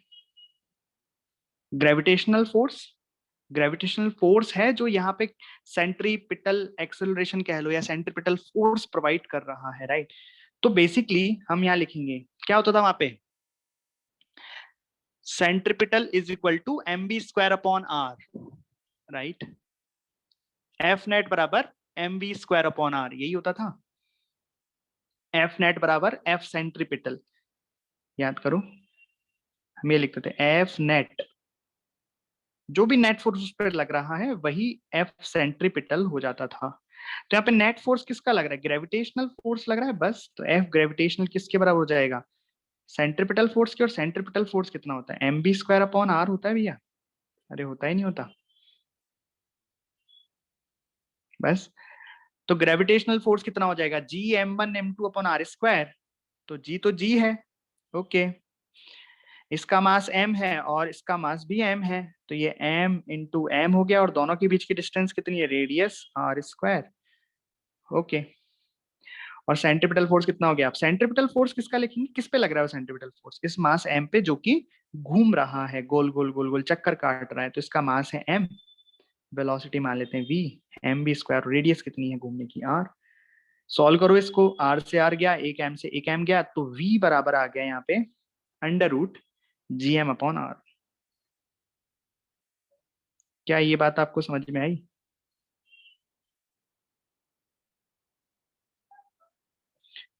ग्रेविटेशनल फोर्स, ग्रेविटेशनल फोर्स है जो यहाँ पे सेंट्रीपिटल एक्सेलरेशन कह लो या सेंट्रीपिटल फोर्स प्रोवाइड कर रहा है, राइट। तो बेसिकली हम यहाँ लिखेंगे क्या होता था वहां पे, centripetal is equal to M V square upon R, right. F net बराबर M V square upon R, यही होता था। एफ नेट बराबर एफ सेंट्रीपिटल, याद करो, हम ये लिखते थे एफ नेट, जो भी नेट फोर्स उस पर लग रहा है वही एफ सेंट्रीपिटल हो जाता था। तो यहाँ पे नेट फोर्स किसका लग रहा है, ग्रेविटेशनल फोर्स लग रहा है बस, तो एफ ग्रेविटेशनल किसके बराबर हो जाएगा, सेंट्रीपिटल फोर्स की। और सेंट्रीपिटल फोर्स कितना होता है, M V square upon R होता है भैया, अरे होता ही नहीं होता, बस। तो ग्रेविटेशनल फोर्स कितना हो जाएगा, जी m1 m2 upon R square, तो जी तो जी है, ओके। इसका मास m है और इसका मास भी m है, तो ये m इंटू m हो गया, और दोनों के बीच की डिस्टेंस कितनी है, रेडियस आर स्क्वायर, ओके। और सेंट्रीपिटल फोर्स कितना हो गया, आप सेंट्रीपिटल फोर्स किसका लिखेंगे, किस पे लग रहा है सेंट्रीपिटल फोर्स, इस मास m पे जो कि घूम रहा है, गोल गोल गोल गोल चक्कर काट रहा है, तो इसका मास है m, वेलोसिटी मान लेते हैं v, M V square, radius कितनी है घूमने की r। सॉल्व करो इसको, r से r गया, एक m से एक m गया, तो v बराबर आ गया यहाँ पे under root G M upon R. क्या ये बात आपको समझ में आई।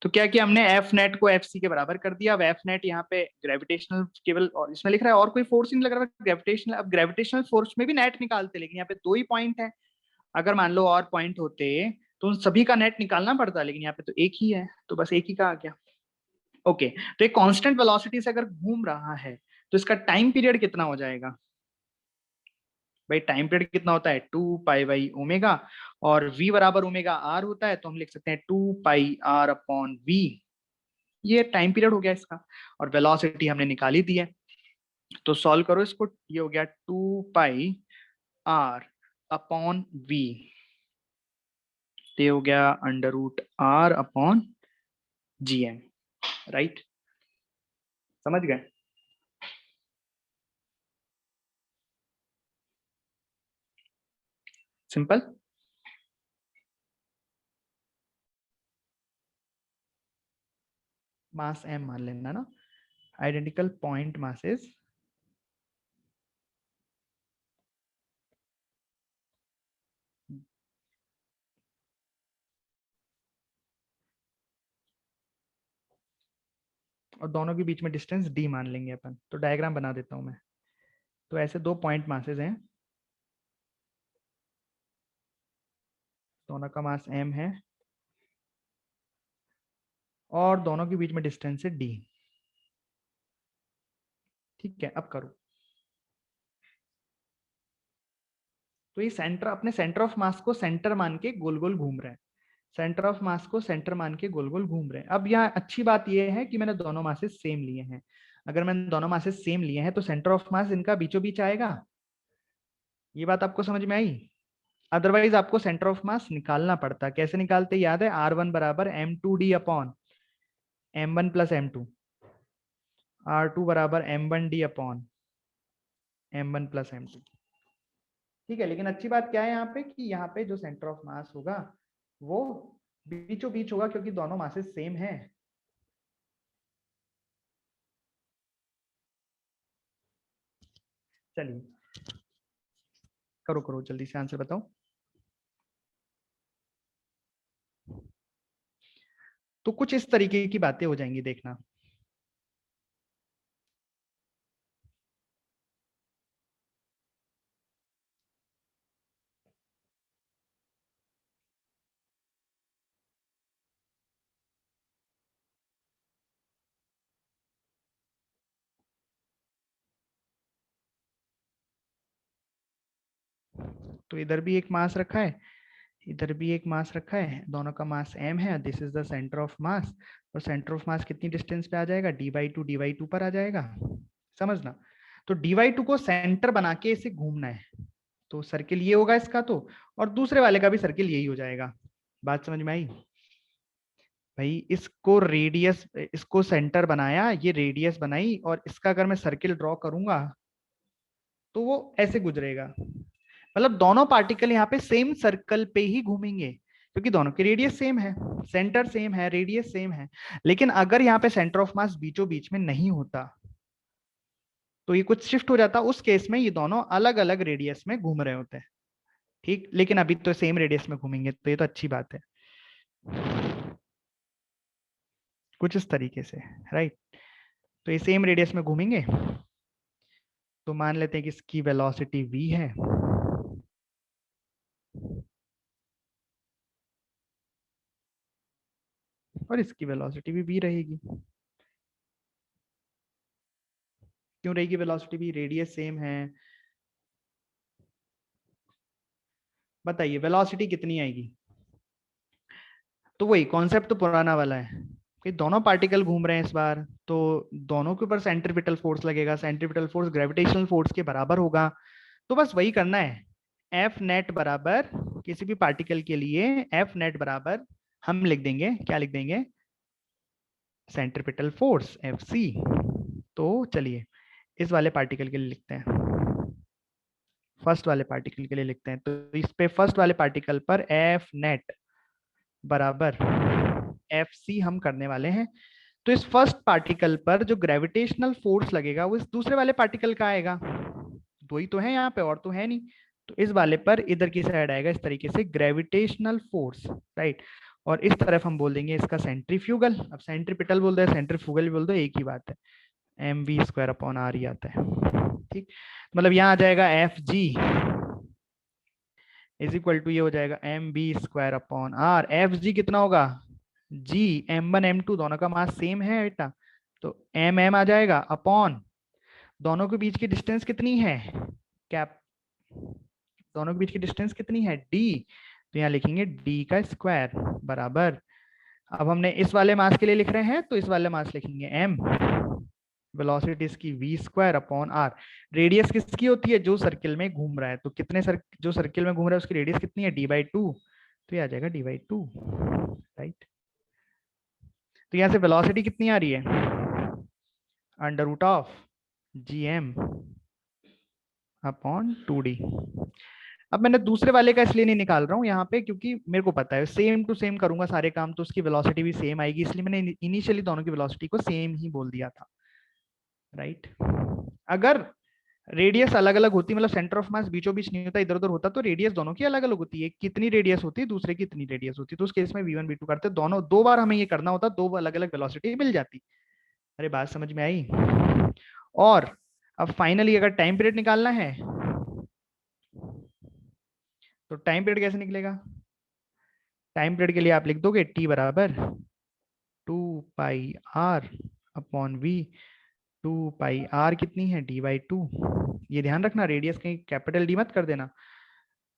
तो क्या किया हमने, एफ नेट को एफ सी के बराबर कर दिया। अब एफ नेट यहाँ पे ग्रेविटेशनल केवल, और इसमें लिख रहा है और कोई फोर्स ही नहीं लग रहा, ग्रेविटेशनल। अब ग्रेविटेशनल फोर्स में भी नेट निकालते, लेकिन यहाँ पे दो ही पॉइंट है, अगर मान लो और पॉइंट होते तो उन सभी का नेट निकालना पड़ता, लेकिन यहाँ पे तो एक ही है, तो बस एक ही का आ गया, ओके। तो एक कांस्टेंट वेलोसिटी से अगर घूम रहा है तो इसका टाइम पीरियड कितना हो जाएगा, भाई टाइम पीरियड कितना होता है, 2 पाई बाई ओमेगा, और v बराबर ओमेगा आर होता है, तो हम लिख सकते हैं 2 पाई r अपॉन v, ये टाइम पीरियड हो गया इसका। और वेलोसिटी हमने निकाली दी है, तो सॉल्व करो इसको, ये हो गया 2 पाई r अपॉन v, तो ये हो गया √r/gm, राइट? समझ गए? सिंपल। मास m मान लेना ना, आइडेंटिकल पॉइंट मासेस और दोनों के बीच में डिस्टेंस d मान लेंगे अपन। तो डायग्राम बना देता हूं मैं। तो ऐसे दो पॉइंट मासेस हैं, दोनों का मास m है और दोनों के बीच में डिस्टेंस है d। ठीक है, अब करो। तो ये सेंटर, अपने सेंटर ऑफ मास को सेंटर मान के गोल गोल घूम रहे हैं। सेंटर ऑफ मास को सेंटर मान के गोल गोल घूम रहे हैं। अब यहाँ अच्छी बात यह है कि मैंने दोनों मासेस सेम लिए हैं। अगर मैंने दोनों मासेस सेम लिए हैं तो सेंटर ऑफ मास इनका बीचों बीच आएगा। ये बात आपको समझ में आई? अदरवाइज आपको सेंटर ऑफ मास निकालना पड़ता। कैसे निकालते, याद है? R1 बराबर m2d upon m1 plus m2, R2 बराबर m1d upon m1 plus m2। ठीक है, लेकिन अच्छी बात क्या है यहाँ पे कि यहाँ पे जो सेंटर ऑफ मास होगा वो बीचों बीच होगा, क्योंकि दोनों मासेस सेम है। चलिए करो करो, जल्दी से आंसर बताओ। तो कुछ इस तरीके की बातें हो जाएंगी, देखना। तो इधर भी एक मास रखा है, इधर भी एक मास रखा है, दोनों का मास m है। This is the centre of mass. और सेंटर ऑफ मास कितनी डिस्टेंस पे आ जाएगा? d/2 पर आ जाएगा। समझना। तो d/2 को सेंटर बना के इसे घूमना है। तो सर्किल ये होगा इसका तो, और दूसरे वाले का भी सर्किल यही हो जाएगा। बात समझ में आई? भाई इसको रेडियस, इसको सेंटर बनाया, ये रेडियस बनाई, और इसका अगर मैं सर्किल ड्रॉ करूंगा तो वो ऐसे गुजरेगा। मतलब दोनों पार्टिकल यहाँ पे सेम सर्कल पे ही घूमेंगे, क्योंकि दोनों की रेडियस सेम है, सेंटर सेम है, रेडियस सेम है। लेकिन अगर यहाँ पे सेंटर ऑफ मास बीचों बीच में नहीं होता तो ये कुछ शिफ्ट हो जाता, उस केस में ये दोनों अलग अलग रेडियस में घूम रहे होते हैं। ठीक, लेकिन अभी तो सेम रेडियस में घूमेंगे, तो ये तो अच्छी बात है। कुछ इस तरीके से, राइट? तो ये सेम रेडियस में घूमेंगे। तो मान लेते हैं कि इसकी वेलोसिटी v है, और इसकी वेलोसिटी भी v रहेगी। क्यों रहेगी वेलोसिटी भी? रेडियस सेम है। बताइए वेलोसिटी कितनी आएगी? तो वही कॉन्सेप्ट तो पुराना वाला है कि दोनों पार्टिकल घूम रहे हैं इस बार, तो दोनों के ऊपर सेंट्रीपिटल फोर्स लगेगा। सेंट्रीपिटल फोर्स ग्रेविटेशनल फोर्स के बराबर होगा। तो बस वही करना है। एफ नेट बराबर, किसी भी पार्टिकल के लिए एफ नेट बराबर हम लिख देंगे, क्या लिख देंगे? Centripetal force F C. तो चलिए इस वाले पार्टिकल के लिए लिखते हैं, फर्स्ट वाले पार्टिकल के लिए लिखते हैं। तो इस पे फर्स्ट वाले पार्टिकल पर एफ नेट बराबर एफ सी हम करने वाले हैं। तो इस फर्स्ट पार्टिकल पर जो ग्रेविटेशनल फोर्स लगेगा वो इस दूसरे वाले पार्टिकल का आएगा। दो ही तो है यहाँ पे, और तो है नहीं। तो इस वाले पर इधर की साइड आएगा इस तरीके से ग्रेविटेशनल फोर्स, राइट? और इस तरफ हम बोल देंगे इसका सेंट्रीफ्यूगल। अब सेंट्रीपिटल बोल दो, सेंट्रीफ्यूगल बोल दो, एक ही बात है। mv² / r ही आता है। ठीक, मतलब यहाँ आ जाएगा F G is equal to, ये हो जाएगा mv²/r। एफ जी कितना होगा? जी, m1 m2 दोनों का मास सेम है बेटा, तो m आ जाएगा अपॉन दोनों के बीच की डिस्टेंस कितनी है? कैप, दोनों के बीच की डिस्टेंस कितनी है? d। तो यहाँ लिखेंगे d का स्क्वायर बराबर, अब हमने इस वाले मास के लिए लिख रहे हैं तो इस वाले मास लिखेंगे m, वेलोसिटी इसकी v²/r। रेडियस किसकी होती है? जो सर्किल में घूम रहा है। तो कितने जो सर्किल में घूम रहा है उसकी रेडियस कितनी है? d/2। तो ये आ जाएगा d/2, राइट। तो यहाँ से वेलोसिटी कितनी आ रही है, √gm/2d। अब मैंने दूसरे वाले का इसलिए नहीं निकाल रहा हूँ यहाँ पे, क्योंकि मेरे को पता है सेम टू सेम करूंगा सारे काम तो उसकी वेलोसिटी भी सेम आएगी, इसलिए मैंने इनिशियली दोनों की वेलोसिटी को सेम ही बोल दिया था, राइट। अगर रेडियस अलग अलग होती, मतलब सेंटर ऑफ मास बीचों बीच नहीं होता, इधर उधर होता, तो रेडियस दोनों की अलग अलग होती है, कितनी रेडियस होती है, दूसरे की इतनी रेडियस होती है, तो उस केस में v1 v2 करते दोनों, दो बार हमें ये करना होता, दो अलग अलग वेलोसिटी मिल जाती। अरे बात समझ में आई। और अब फाइनली अगर टाइम पीरियड निकालना है तो टाइम पीरियड कैसे निकलेगा, टाइम पीरियड के लिए आप लिख दोगे t बराबर 2πr/v। 2πr कितनी है, d/2। ये ध्यान रखना, रेडियस कहीं कैपिटल डी मत कर देना,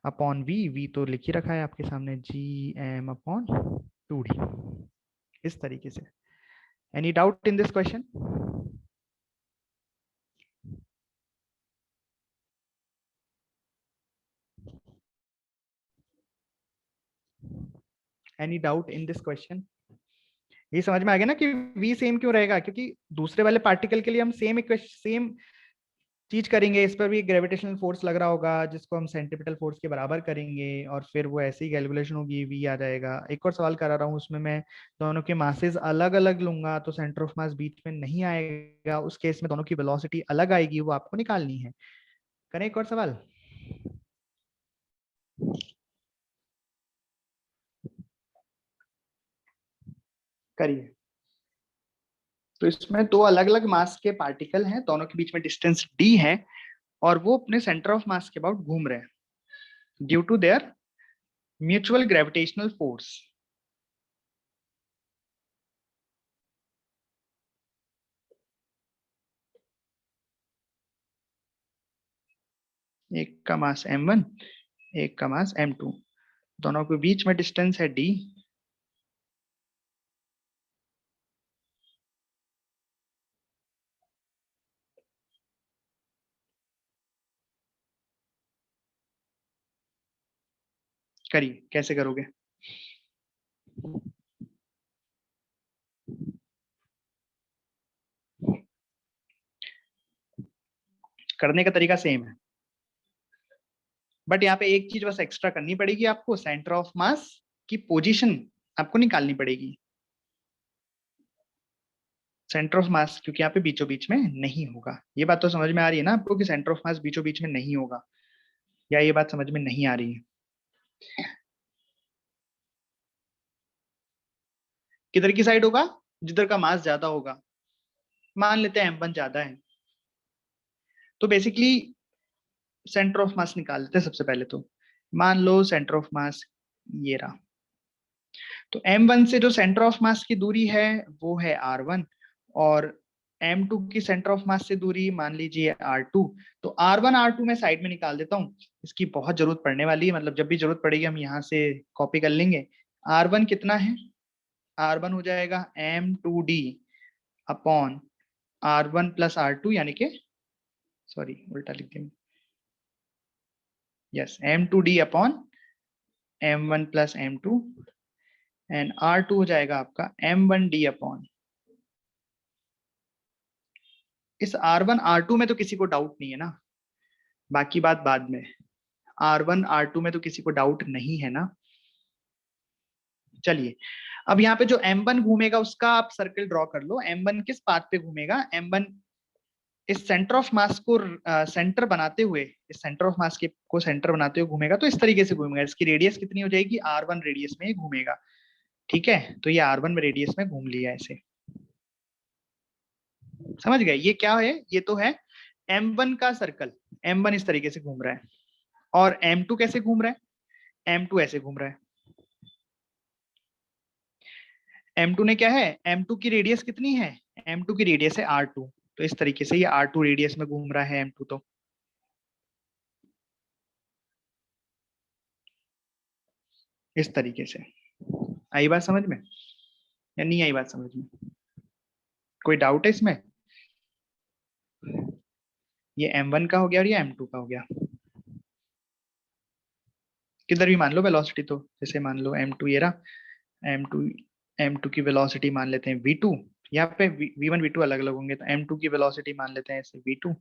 अपॉन v तो लिख ही रखा है आपके सामने, gm/2d। इस तरीके से। Any doubt in this question? Any doubt in this question? ये समझ में आ गया ना कि v सेम क्यों रहेगा, क्योंकि दूसरे वाले पार्टिकल के लिए हम सेम चीज करेंगे, इस पर भी ग्रेविटेशनल फोर्स लग रहा होगा जिसको हम सेंट्रीपिटल फोर्स के बराबर करेंगे, और फिर वो ऐसी कैलकुलेशन होगी, v आ जाएगा। एक और सवाल करा रहा हूँ, उसमें मैं दोनों के मासेस अलग अलग लूंगा तो सेंटर ऑफ मास बीच में नहीं आएगा, उस केस में दोनों की वेलोसिटी अलग आएगी, वो आपको निकालनी है। करें एक और सवाल? करिए। तो इसमें दो अलग अलग मास के पार्टिकल हैं, दोनों के बीच में डिस्टेंस d है, और वो अपने सेंटर ऑफ मास के अबाउट घूम रहे हैं due to their mutual gravitational force. एक का मास m1, एक का मास m2, दोनों के बीच में डिस्टेंस है d। करिए, कैसे करोगे? करने का तरीका सेम है, बट यहाँ पे एक चीज बस एक्स्ट्रा करनी पड़ेगी आपको, सेंटर ऑफ मास की पोजीशन आपको निकालनी पड़ेगी। सेंटर ऑफ मास क्योंकि यहाँ पे बीचों बीच में नहीं होगा, ये बात तो समझ में आ रही है ना आपको कि सेंटर ऑफ मास बीचों बीच में नहीं होगा, या ये बात समझ में नहीं आ रही है? किधर की साइड होगा, जिधर का मास ज्यादा होगा। मान लेते हैं m1 ज्यादा है, तो बेसिकली सेंटर ऑफ मास निकाल लेते हैं सबसे पहले। तो मान लो सेंटर ऑफ मास ये रहा, तो m1 से जो सेंटर ऑफ मास की दूरी है वो है r1, और m2 की सेंटर ऑफ मास से दूरी मान लीजिए r2। तो r1 r2 मैं साइड में निकाल देता हूँ, इसकी बहुत जरूरत पड़ने वाली है, मतलब जब भी जरूरत पड़ेगी हम यहाँ से कॉपी कर लेंगे। r1 कितना है, r1 हो जाएगा m2d upon r1 plus r2, यानी कि सॉरी उल्टा लिख दिया, yes m2d upon m1 plus m2, and r2 हो जाएगा आपका m1d अपॉन, इस r1 r2 में तो किसी को डाउट नहीं है ना, बाकी बात बाद में। r1 r2 में तो किसी को डाउट नहीं है ना। चलिए, अब यहाँ पे जो m1 घूमेगा उसका आप सर्कल ड्रॉ कर लो। m1 किस पाथ पे घूमेगा, m1 इस सेंटर ऑफ मास को सेंटर बनाते हुए, इस सेंटर ऑफ मास के को सेंटर बनाते हुए घूमेगा, तो इस तरीके से घूमेगा। इसकी रेडियस कितनी हो जाएगी, r1 रेडियस में घूमेगा, ठीक है। तो ये r1 रेडियस में घूम लिया ऐसे, समझ गए? ये क्या है, ये तो है m1 का सर्कल, m1 इस तरीके से घूम रहा है, और m2 कैसे घूम रहा है, m2 ऐसे घूम रहा है। m2 ने क्या है, m2 की रेडियस कितनी है, m2 की रेडियस है r2, तो इस तरीके से ये r2 रेडियस में घूम रहा है m2, तो इस तरीके से। आई बात समझ में या नहीं आई बात समझ में? कोई डाउट है इसमें? ये m1 का हो गया और ये m2 का हो गया। किधर भी मान लो वेलोसिटी, तो जैसे मान लो m2 ये रहा, m2 m2 की वेलोसिटी मान लेते हैं v2, यहाँ पे v1 v2 अलग अलग होंगे, तो m2 की वेलोसिटी मान लेते हैं ऐसे v2,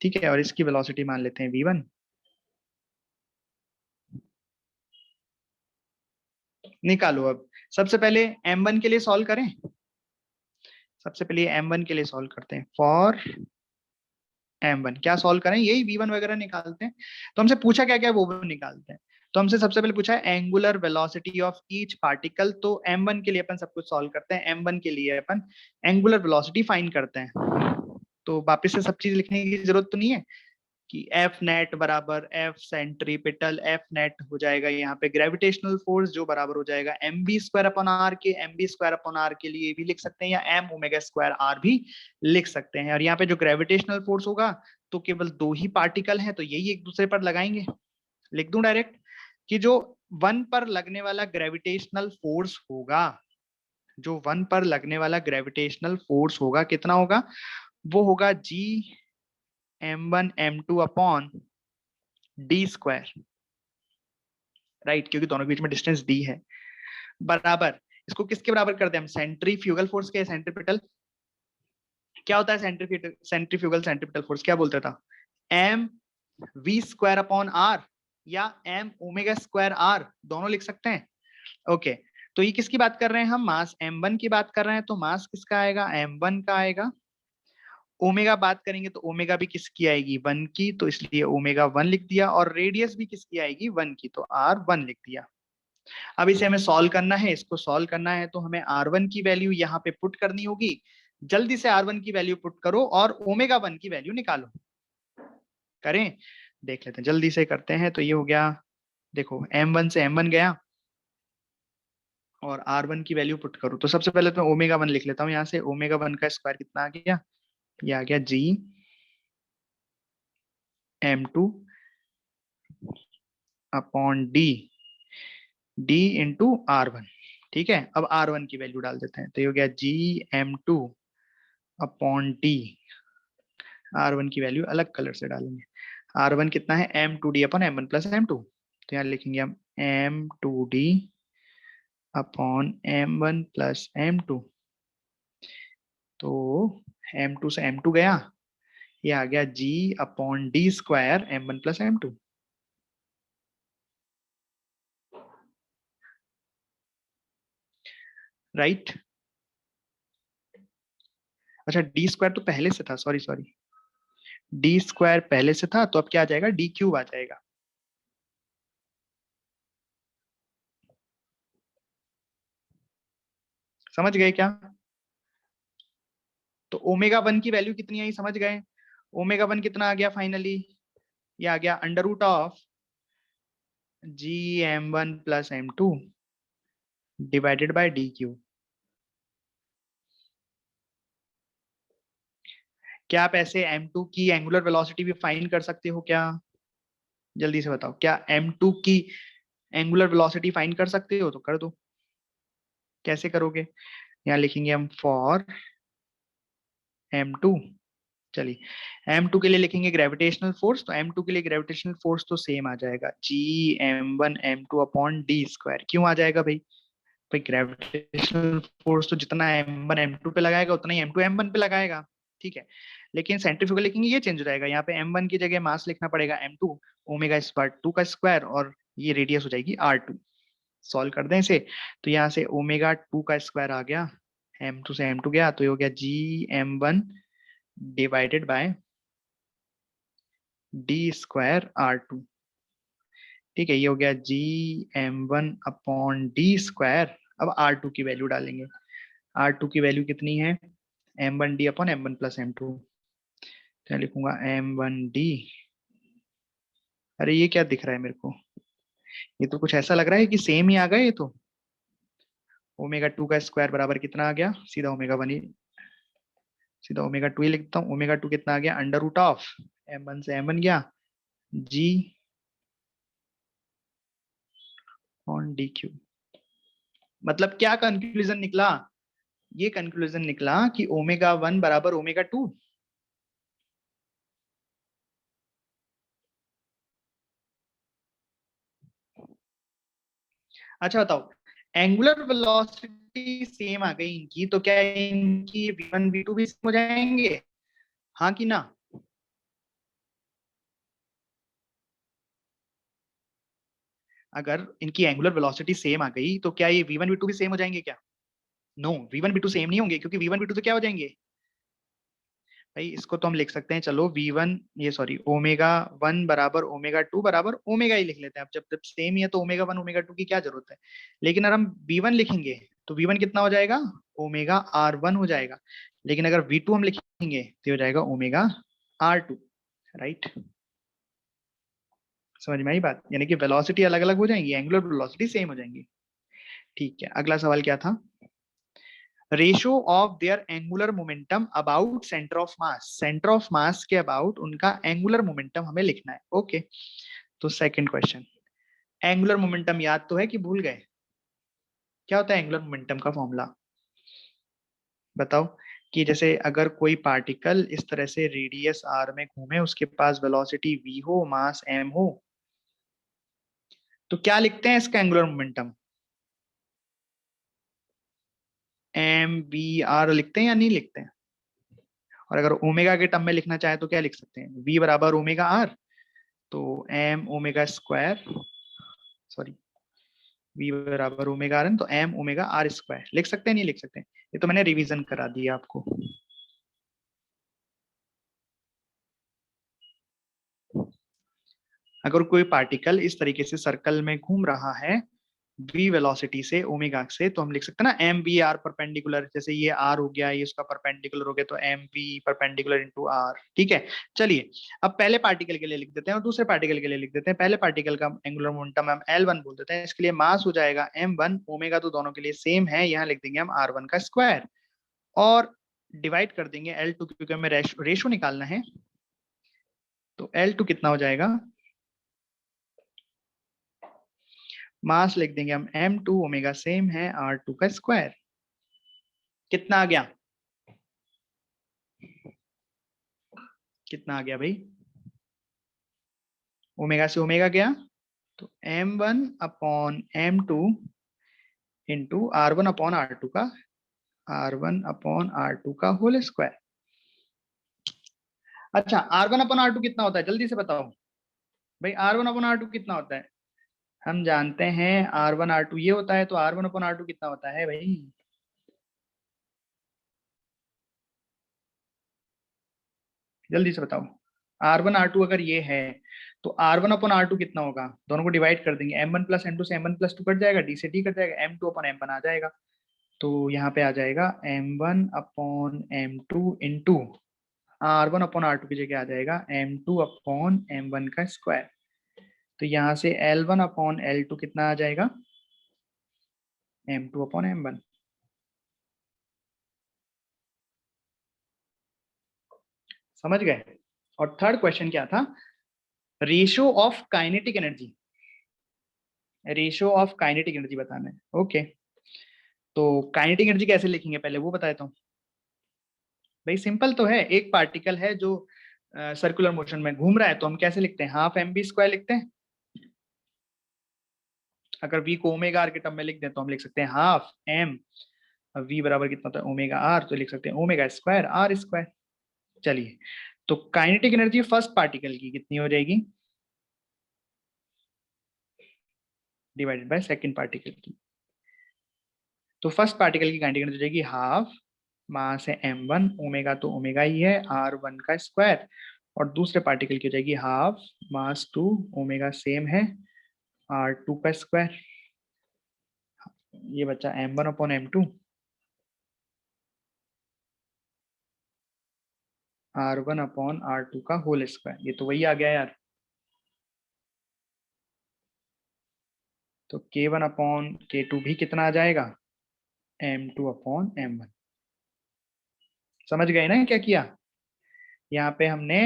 ठीक है, और इसकी वेलोसिटी मान लेते हैं v1। निकालो अब, सबसे पहले m1 के लिए सॉल्व करें, सबसे पहले m1 के लिए सॉल्व करते हैं, फॉर m1 क्या सॉल्व करें, यही v1 वगैरह निकालते हैं। तो हमसे पूछा क्या क्या वो भी निकालते हैं। तो हमसे सबसे पहले पूछा है angular velocity of each particle, तो m1 के लिए अपन सब कुछ सॉल्व करते हैं, m1 के लिए अपन एंगुलर वेलोसिटी फाइंड करते हैं। तो वापस से सब चीज लिखने की जरूरत तो नहीं है कि एफ नेट बराबर एफ सेंट्रीपिटल, एफ नेट हो जाएगा यहाँ पे ग्रेविटेशनल फोर्स जो बराबर हो जाएगा M V square upon R के, M V square upon R के लिए भी लिख सकते हैं या एम ओमेगा स्क्वायर आर भी लिख सकते हैं। और यहाँ पे जो ग्रेविटेशनल फोर्स होगा तो केवल दो ही पार्टिकल हैं तो यही एक दूसरे पर लगाएंगे, लिख दूं डायरेक्ट कि जो वन पर लगने वाला ग्रेविटेशनल फोर्स होगा, जो वन पर लगने वाला ग्रेविटेशनल फोर्स होगा कितना होगा, वो होगा जी m1 m2 upon D square, right, क्योंकि दोनों के बीच में डिस्टेंस डी है, बराबर इसको किसके बराबर कर दे हम, सेंट्रीफ्यूगल फोर्स के, सेंट्रीपिटल क्या होता है, सेंट्रीफ्यूगल सेंट्रीपिटल फोर्स क्या बोलता था, M V square upon R या एम ओमेगा स्क्वायर आर, दोनों लिख सकते हैं। ओके, तो ये किसकी बात कर रहे हैं हम, मास m1 की बात कर रहे हैं, तो मास किसका आएगा, m1 का आएगा। ओमेगा बात करेंगे तो ओमेगा भी किसकी आएगी, 1 की, तो इसलिए ओमेगा 1 लिख दिया, और रेडियस भी किसकी आएगी, 1 की, तो r1 लिख दिया। अब इसे हमें सॉल्व करना है, इसको सॉल्व करना है तो हमें r1 की वैल्यू यहाँ पे पुट करनी होगी। जल्दी से r1 की वैल्यू पुट करो और ओमेगा 1 की वैल्यू निकालो। करें, देख लेते हैं, जल्दी से करते हैं। तो ये हो गया, देखो m1 से m1 गया और r1 की वैल्यू पुट करो, तो सबसे पहले तो ओमेगा 1 लिख लेता हूँ यहाँ से, ओमेगा 1 का स्क्वायर कितना आ गया, ये आ गया जी m2 upon D into r1, ठीक है। अब r1 की वैल्यू डाल देते हैं, तो ये हो गया जी m2 अपॉन डी, r1 की वैल्यू अलग कलर से डालेंगे, r1 कितना है m2d upon m1 plus m2, तो यहाँ लिखेंगे हम m2d upon m1 plus m2, तो m2 से m2 गया, ये आ गया g upon D square m1 plus m2, right. अच्छा डी स्क्वायर तो पहले से था, सॉरी सॉरी, डी स्क्वायर पहले से था, तो अब क्या आ जाएगा, डी क्यूब आ जाएगा। समझ गए क्या, तो ओमेगा 1 की वैल्यू कितनी आई समझ गए, ओमेगा 1 कितना आ गया फाइनली, ये आ गया under root of G m1 plus m2 divided by D cube. क्या आप ऐसे m2 की एंगुलर वेलोसिटी भी फाइंड कर सकते हो क्या, जल्दी से बताओ, क्या m2 की एंगुलर वेलोसिटी फाइंड कर सकते हो, तो कर दो, कैसे करोगे, यहाँ लिखेंगे हम फॉर m2, चलिए m2 के लिए लिखेंगे ग्रेविटेशनल फोर्स, तो m2 के लिए ग्रेविटेशनल फोर्स तो सेम आ जाएगा जी m1 m2 upon D square, क्यों आ जाएगा भाई, भाई ग्रेविटेशनल फोर्स तो जितना m1 m2 पे लगाएगा उतना ही m2 m1 पे लगाएगा, ठीक है। लेकिन सेंट्रीफ्यूगल लिखेंगे ये चेंज हो जाएगा, यहाँ पे m1 की जगह मास लिखना पड़ेगा m2 ओमेगा स्क्वायर 2 का स्क्वायर, और ये रेडियस हो जाएगी r2। सॉल्व कर दें इसे, तो यहाँ से ओमेगा 2 का स्क्वायर आ गया, m2 से m2 गया, तो ये हो गया जी m1 divided by D square r2, ठीक है, ये हो गया जी m1 अपॉन डी स्क्वायर। अब r2 की वैल्यू डालेंगे, r2 की वैल्यू कितनी है, m1d upon m1 plus m2, क्या लिखूंगा m1d, अरे ये क्या दिख रहा है मेरे को, ये तो कुछ ऐसा लग रहा है कि सेम ही आ गए ये तो, ओमेगा 2 का स्क्वायर बराबर कितना आ गया, सीधा ओमेगा 1 ही, सीधा ओमेगा 2 ही लिखता हूँ, ओमेगा 2 कितना आ गया, अंडर रूट ऑफ m1 से m1 गया जी ऑन डी क्यू। मतलब क्या कंक्लूजन निकला, ये कंक्लूजन निकला कि ओमेगा 1 बराबर ओमेगा 2, अच्छा बताओ, एंगुलर वेलोसिटी सेम आ गई इनकी, तो क्या इनकी v1 v2 भी सेम हो जाएंगे, हाँ कि ना? अगर इनकी एंगुलर वेलोसिटी सेम आ गई तो क्या ये v1 v2 भी सेम हो जाएंगे क्या? नो, v1 v2 सेम नहीं होंगे, क्योंकि v1 v2 तो क्या हो जाएंगे भाई, इसको तो हम लिख सकते हैं, चलो v1 ये सॉरी ओमेगा 1 बराबर ओमेगा 2 बराबर ओमेगा ही लिख लेते हैं। अब जब जब सेम ही है तो ओमेगा 1 ओमेगा 2 की क्या जरूरत है। लेकिन अगर हम v1 लिखेंगे तो v1 कितना हो जाएगा, ओमेगा r1 हो जाएगा। लेकिन अगर v2 हम लिखेंगे तो हो जाएगा ओमेगा r2, राइट। समझ में आई बात, यानी कि वेलोसिटी अलग अलग हो जाएंगी, एंगुलर वेलोसिटी सेम हो जाएंगी। ठीक है, अगला सवाल क्या था, ratio of their angular momentum about centre of mass, centre of mass के अबाउट उनका एंगुलर मोमेंटम हमें लिखना है। ओके, तो सेकंड क्वेश्चन, एंगुलर मोमेंटम याद तो है कि भूल गए, क्या होता है एंगुलर मोमेंटम का फॉर्मूला, बताओ। कि जैसे अगर कोई पार्टिकल इस तरह से रेडियस r में घूमे, उसके पास वेलोसिटी v हो, मास m हो, तो क्या लिखते हैं इसका angular momentum, M V R लिखते हैं या नहीं लिखते हैं? और अगर ओमेगा के टर्म में लिखना चाहे तो क्या लिख सकते हैं, v बराबर ओमेगा आर, तो M omega square, sorry v बराबर ओमेगा आर एन, तो एम ओमेगा आर स्क्वायर लिख सकते हैं, नहीं लिख सकते हैं? ये तो मैंने रिवीजन करा दिया आपको। अगर कोई पार्टिकल इस तरीके से सर्कल में घूम रहा है v वेलोसिटी से ओमेगा से, तो हम लिख सकते हैं ना एम वी आर परपेंडिकुलर, जैसे ये r हो गया, ये इसका परपेंडिकुलर हो गया, तो M V perpendicular into R. ठीक है, चलिए अब पहले पार्टिकल के लिए लिख देते हैं और दूसरे पार्टिकल के लिए लिख देते हैं। पहले पार्टिकल का एंगुलर मोमेंटम हम L1 बोल देते हैं, इसके लिए मास हो जाएगा m1, ओमेगा तो दोनों के लिए सेम है, यहाँ लिख देंगे हम r1 का स्क्वायर, और डिवाइड कर देंगे L2, क्योंकि हमें रेशो निकालना है, तो L2 कितना हो जाएगा, मास लिख देंगे हम m2, ओमेगा सेम है r2 का स्क्वायर। कितना आ गया, कितना आ गया भाई, ओमेगा से ओमेगा गया, तो m1 upon m2 into r1 upon r2 का, r1 अपॉन r2 का होल स्क्वायर। अच्छा, r1 अपॉन r2 कितना होता है, जल्दी से बताओ भाई, r1 अपॉन r2 कितना होता है? हम जानते हैं r1 r2 ये होता है, तो r1 अपॉन r2 कितना होता है भाई, जल्दी से बताओ। r1 r2 अगर ये है तो r1 अपॉन r2 कितना होगा, दोनों को डिवाइड कर देंगे, m1 प्लस m2 से m1 प्लस 2 कट जाएगा, d से d कट जाएगा, m2 अपॉन m1 आ जाएगा। तो यहाँ पे आ जाएगा m1 upon m2 into r1 upon r2 की जगह आ जाएगा m2 अपॉन m1 का स्क्वायर। तो यहाँ से L1 अपॉन L2 कितना आ जाएगा, m2 अपॉन m1। समझ गए? और थर्ड क्वेश्चन क्या था, ratio of kinetic energy, ratio of kinetic energy बताना है। ओके, तो काइनेटिक एनर्जी कैसे लिखेंगे पहले वो बता देता हूँ। भाई सिंपल तो है, एक पार्टिकल है जो सर्कुलर मोशन में घूम रहा है, तो हम कैसे लिखते हैं, हाफ एम बी स्क्वायर लिखते हैं। अगर v को ओमेगा आर के टर्म में लिख दें तो हम लिख सकते हैं हाफ एम, v बराबर कितना होता है ओमेगा आर, तो लिख सकते हैं ओमेगा स्क्वायर आर स्क्वायर। चलिए, तो काइनेटिक एनर्जी फर्स्ट पार्टिकल की कितनी हो जाएगी, डिवाइडेड बाय सेकंड पार्टिकल की। तो फर्स्ट पार्टिकल की काइनेटिक एनर्जी हो जाएगी हाफ, मास है m1, ओमेगा तो ओमेगा ही है, r1 का स्क्वायर, और दूसरे पार्टिकल की हो जाएगी हाफ, मास 2, ओमेगा सेम है, r2 का स्क्वायर। ये बचा m1 upon m2, r1 upon r2 का होल स्क्वायर, ये तो वही आ गया यार। तो k1 अपॉन k2 भी कितना आ जाएगा, m2 अपॉन m1। समझ गए ना क्या किया, यहाँ पे हमने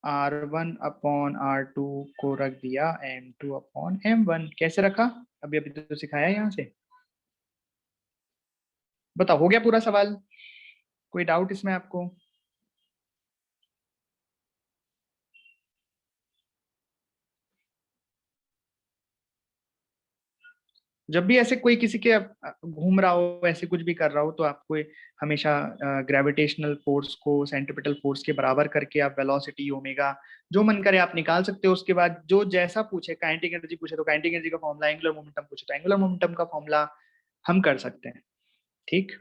r1 अपॉन r2 को रख दिया m2 अपॉन m1। कैसे रखा, अभी अभी तो सिखाया यहाँ से। बताओ हो गया पूरा सवाल, कोई डाउट इसमें आपको? जब भी ऐसे कोई किसी के घूम रहा हो, ऐसे कुछ भी कर रहा हो, तो आपको हमेशा ग्रेविटेशनल फोर्स को सेंट्रिपिटल फोर्स के बराबर करके आप वेलोसिटी ओमेगा जो मन करे आप निकाल सकते हो। उसके बाद जो जैसा पूछे, काइनेटिक एनर्जी पूछे तो काइनेटिक एनर्जी का फॉर्मूला, एंगुलर मोमेंटम पूछे तो एंगुलर मोमेंटम का फॉर्मूला हम कर सकते हैं। ठीक,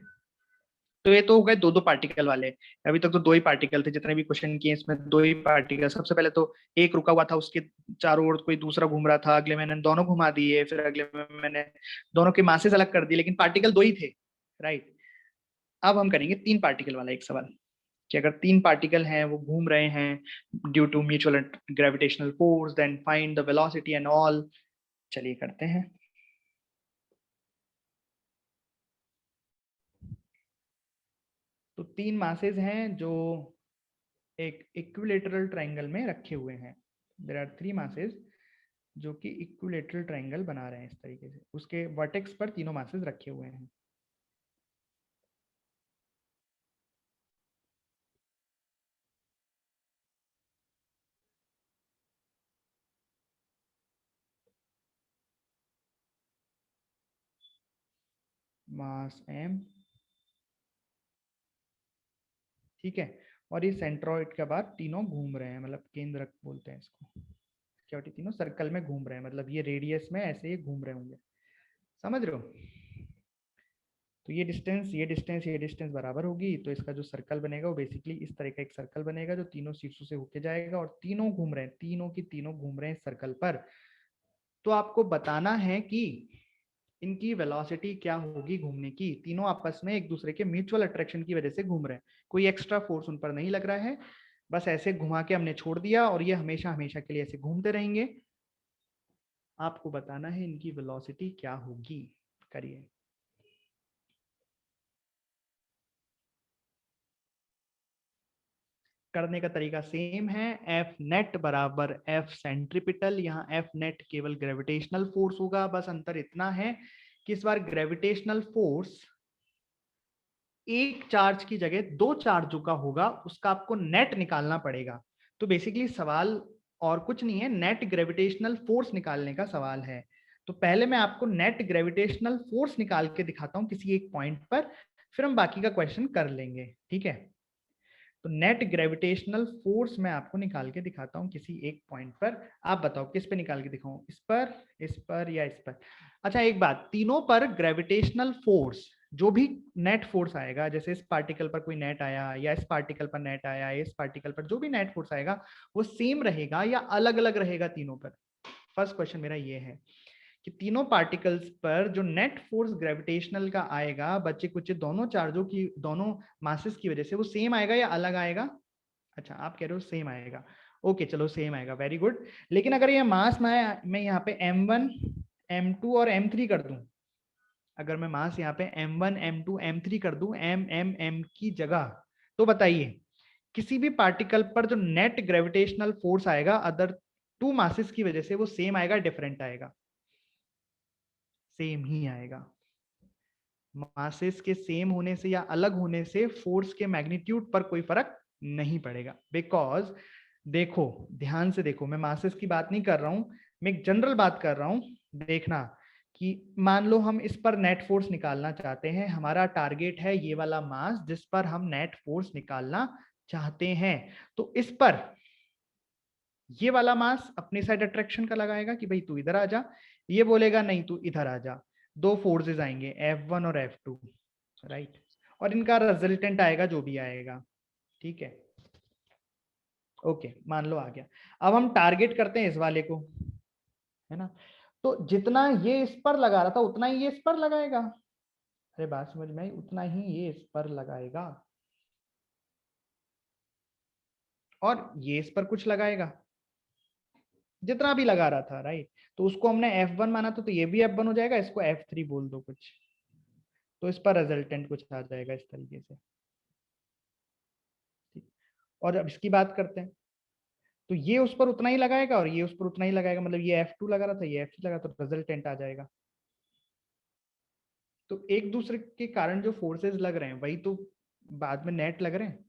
तो ये तो हो गए दो दो पार्टिकल वाले। अभी तक तो दो ही पार्टिकल थे, जितने भी क्वेश्चन किए इसमें दो ही पार्टिकल। सबसे पहले तो एक रुका हुआ था, उसके चारों ओर कोई दूसरा घूम रहा था, अगले मैंने दोनों घुमा दिए, फिर अगले में मैंने दोनों के मासेस अलग कर दिए, लेकिन पार्टिकल दो ही थे। राइट, अब हम करेंगे तीन पार्टिकल वाला एक सवाल, कि अगर तीन पार्टिकल हैं वो घूम रहे हैं due to mutual gravitational force, then find the velocity and all. चलिए करते हैं। तो तीन मासेस हैं जो एक इक्विलेटरल ट्रायंगल में रखे हुए हैं। देयर आर थ्री मासेस जो कि इक्विलेटरल ट्रायंगल बना रहे हैं इस तरीके से, उसके वर्टेक्स पर तीनों मासेस रखे हुए हैं। मास m, ठीक है, और ये सेंट्रॉइड के बाद तीनों घूम रहे हैं, मतलब केंद्रक बोलते हैं इसको, क्या होती, तीनों सर्कल में घूम रहे हैं, मतलब ये रेडियस में ऐसे ही घूम रहे होंगे। समझ रहे हो? तो ये डिस्टेंस ये डिस्टेंस ये डिस्टेंस बराबर होगी, तो इसका जो सर्कल बनेगा वो बेसिकली इस तरह का एक सर्कल बनेगा जो तीनों शीर्षों से होके जाएगा, और तीनों घूम रहे हैं, तीनों की तीनों घूम रहे हैं इस सर्कल पर। तो आपको बताना है कि इनकी वेलोसिटी क्या होगी घूमने की। तीनों आपस में एक दूसरे के म्यूचुअल अट्रैक्शन की वजह से घूम रहे हैं, कोई एक्स्ट्रा फोर्स उन पर नहीं लग रहा है, बस ऐसे घुमा के हमने छोड़ दिया और ये हमेशा हमेशा के लिए ऐसे घूमते रहेंगे। आपको बताना है इनकी वेलोसिटी क्या होगी। करिए। करने का तरीका सेम है, एफ नेट बराबर एफ सेंट्रिपिटल। यहाँ एफ नेट केवल ग्रेविटेशनल फोर्स होगा, बस अंतर इतना है कि इस बार ग्रेविटेशनल फोर्स एक चार्ज की जगह दो चार्जों का होगा, उसका आपको नेट निकालना पड़ेगा। तो बेसिकली सवाल और कुछ नहीं है, नेट ग्रेविटेशनल फोर्स निकालने का सवाल है। तो पहले मैं आपको नेट ग्रेविटेशनल फोर्स निकाल के दिखाता हूं किसी एक पॉइंट पर, फिर हम बाकी का क्वेश्चन कर लेंगे। ठीक है, तो नेट ग्रेविटेशनल फोर्स मैं आपको निकाल के दिखाता हूं किसी एक पॉइंट पर। आप बताओ किस पे निकाल के दिखाऊं, इस पर या इस पर? अच्छा एक बात, तीनों पर ग्रेविटेशनल फोर्स जो भी नेट फोर्स आएगा, जैसे इस पार्टिकल पर कोई नेट आया या इस पार्टिकल पर नेट आया, इस पार्टिकल पर जो भी नेट फोर्स आएगा वो सेम रहेगा या अलग अलग रहेगा तीनों पर? फर्स्ट क्वेश्चन मेरा ये है कि तीनों पार्टिकल्स पर जो नेट फोर्स ग्रेविटेशनल का आएगा, बच्चे कुछ दोनों चार्जों की, दोनों मासेस की वजह से, वो सेम आएगा या अलग आएगा? अच्छा आप कह रहे हो सेम आएगा, ओके चलो सेम आएगा, वेरी गुड। लेकिन अगर ये मास मैं यहाँ पे m1 m2 और m3 कर दूं, अगर मैं मास यहाँ पे m1 m2 m3 कर दूं, m की जगह, तो बताइए किसी भी पार्टिकल पर जो नेट ग्रेविटेशनल फोर्स आएगा अदर टू मासेस की वजह से, वो सेम आएगा डिफरेंट आएगा? सेम ही आएगा। मासेस के सेम होने से या अलग होने से फोर्स के मैग्नीट्यूड पर कोई फर्क नहीं पड़ेगा, बिकॉज देखो ध्यान से देखो, मैं मासेस की बात नहीं कर रहा हूं, मैं एक जनरल बात कर रहा हूं। देखना कि मान लो हम इस पर नेट फोर्स निकालना चाहते हैं, हमारा टारगेट है ये वाला मास जिस पर हम नेट फोर्स निकालना चाहते हैं। तो इस पर ये वाला मास अपनी साइड अट्रैक्शन का लगाएगा कि भाई तू इधर आ जा, ये बोलेगा नहीं तू इधर आ जा, दो फोर्सेस आएंगे F1 और F2, राइट, और इनका रिजल्टेंट आएगा जो भी आएगा। ठीक है, ओके मान लो आ गया। अब हम टारगेट करते हैं इस वाले को, है ना? तो जितना ये इस पर लगा रहा था उतना ही ये इस पर लगाएगा। अरे बात समझ में आई, उतना ही ये इस पर लगाएगा और ये इस पर कुछ लगाएगा, जितना भी लगा रहा था, राइट। तो उसको हमने F1 माना था, तो ये भी F1 हो जाएगा, इसको F3 बोल दो कुछ, तो इस पर रिजल्टेंट कुछ आ जाएगा इस तरीके से। ठीक, और अब इसकी बात करते हैं, तो ये उस पर उतना ही लगाएगा और ये उस पर उतना ही लगाएगा, मतलब ये F2 लगा रहा था, ये F3 लगा, तो रिजल्टेंट आ जाएगा। तो एक दूसरे के कारण जो फोर्सेस लग रहे हैं वही तो बाद में नेट लग रहे हैं,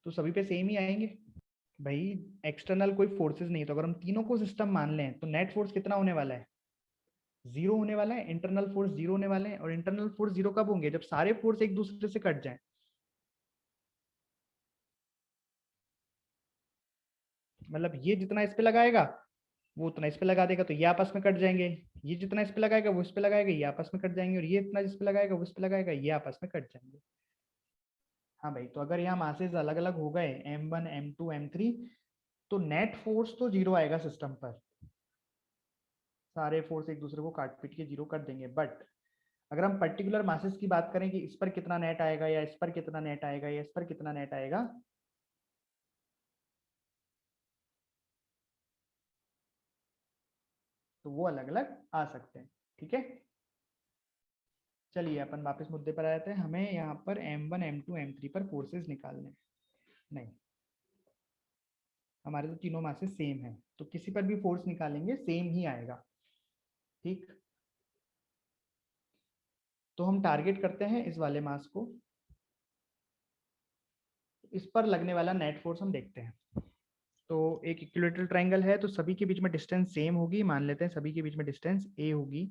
तो सभी पे सेम ही आएंगे। भाई एक्सटर्नल कोई फोर्सेस नहीं, तो अगर हम तीनों को सिस्टम मान लें तो नेट फोर्स कितना होने वाला है? जीरो होने वाला है, इंटरनल फोर्स जीरो होने वाले हैं। और इंटरनल फोर्स जीरो कब होंगे? जब सारे फोर्स एक दूसरे से कट जाएं। मतलब ये जितना इस पे लगाएगा वो उतना इस पे लगा देगा, तो ये आपस में कट जाएंगे। ये जितना इस पे लगाएगा वो इस पे लगाएगा, ये आपस में कट जाएंगे। और ये इतना जिस पे लगाएगा वो इस पे लगाएगा, ये आपस में कट जाएंगे। हाँ भाई, तो अगर यहाँ मासेस अलग अलग हो गए m1 m2 m3, तो नेट फोर्स तो जीरो आएगा सिस्टम पर। सारे फोर्स एक दूसरे को काट पीट के जीरो कर देंगे। बट अगर हम पर्टिकुलर मासेस की बात करें कि इस पर कितना नेट आएगा, या इस पर कितना नेट आएगा, या इस पर कितना नेट आएगा, तो वो अलग अलग आ सकते हैं। ठीक है, चलिए अपन वापस मुद्दे पर आते हैं। हमें यहाँ पर m1 m2 m3 पर फोर्सेस निकालने हैं। नहीं, हमारे तो तीनों मासेस सेम है, तो किसी पर भी फोर्स निकालेंगे सेम ही आएगा। ठीक, तो हम टारगेट करते हैं इस वाले मास को। इस पर लगने वाला नेट फोर्स हम देखते हैं। तो एक इक्विलेटरल ट्रायंगल है, तो सभी के बीच में डिस्टेंस सेम होगी। मान लेते हैं सभी के बीच में डिस्टेंस a होगी।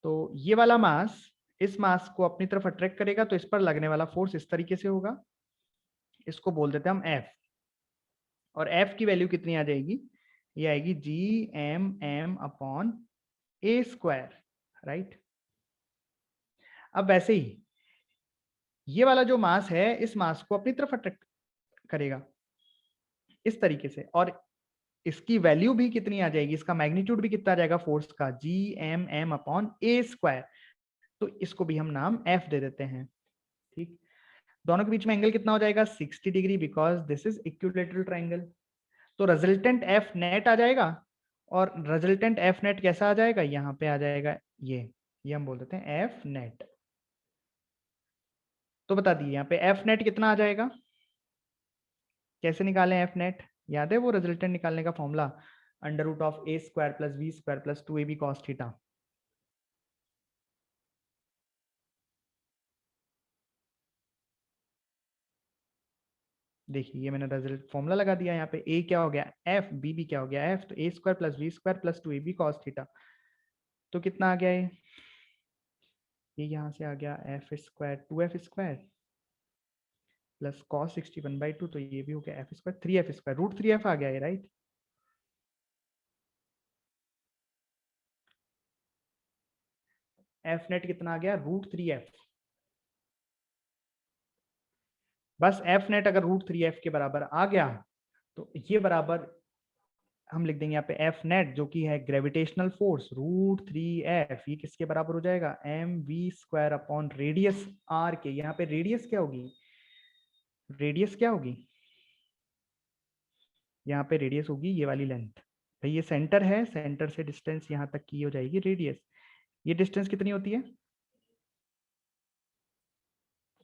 तो ये वाला मास इस मास को अपनी तरफ अट्रैक्ट करेगा, तो इस पर लगने वाला फोर्स इस तरीके से होगा। इसको बोल देते हैं हम F। और F की वैल्यू कितनी आ जाएगी? ये आएगी Gmm/a²। राइट। अब वैसे ही ये वाला जो मास है इस मास को अपनी तरफ अट्रैक्ट करेगा इस तरीके से। और इसकी वैल्यू भी कितनी आ जाएगी, इसका मैग्नीट्यूड भी कितना आ जाएगा फोर्स का? Gmm/a²। तो इसको भी हम नाम F दे देते हैं। ठीक, दोनों के बीच में एंगल कितना हो जाएगा? 60 degree, because this is equilateral triangle. तो रिजल्टेंट एफ नेट आ जाएगा। और रिजल्टेंट एफ नेट कैसा आ जाएगा? यहाँ पे आ जाएगा ये हम बोल देते हैं एफ नेट। तो बता दिए यहाँ पे एफ नेट कितना आ जाएगा। कैसे निकालें एफ नेट? याद है वो रिजल्टेंट निकालने का formula? √a² + b² + 2ab cos theta. देखिए ये मैंने रिजल्ट फॉर्मूला लगा दिया। यहाँ पे a क्या हो गया f, b भी क्या हो गया f, तो a² + b² + 2ab cos theta. तो कितना आ गया ये यहाँ से आ गया f² 2f² प्लस cos 61/2, तो ये भी हो गया f², 3f², √3f आ गया है। राइट, एफ नेट कितना आ गया? √3f। बस एफ नेट अगर √3f के बराबर आ गया, तो ये बराबर हम लिख देंगे यहाँ पे एफ नेट, जो कि है ग्रेविटेशनल फोर्स √3f। ये किसके बराबर हो जाएगा? mv² रेडियस r के। यहाँ पे रेडियस क्या होगी? रेडियस क्या होगी? यहाँ पे रेडियस होगी ये वाली लेंथ। भाई ये सेंटर है, सेंटर से डिस्टेंस यहाँ तक की हो जाएगी रेडियस। ये डिस्टेंस कितनी होती है?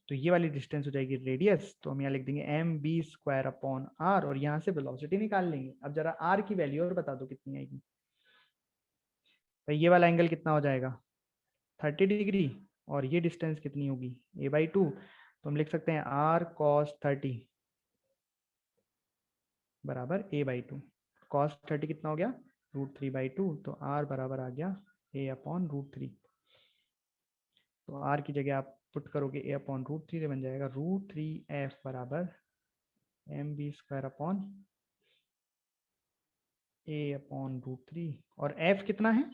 तो ये वाली डिस्टेंस हो जाएगी रेडियस। तो हम यहाँ लिख देंगे mv²/r, और यहाँ से वेलोसिटी निकाल लेंगे। अब जरा r की वैल्यू और बता दो कितनी आएगी। तो ये वाला एंगल कितना हो जाएगा? 30 डिग्री। और ये डिस्टेंस कितनी होगी? a/2। तो हम लिख सकते हैं r cos 30 बराबर a/2। cos 30 कितना हो गया? √3/2। तो r बराबर आ गया a/√3। तो r की जगह आप पुट करोगे a/√3, से बन जाएगा √3f बराबर mv² a/√3। और f कितना है?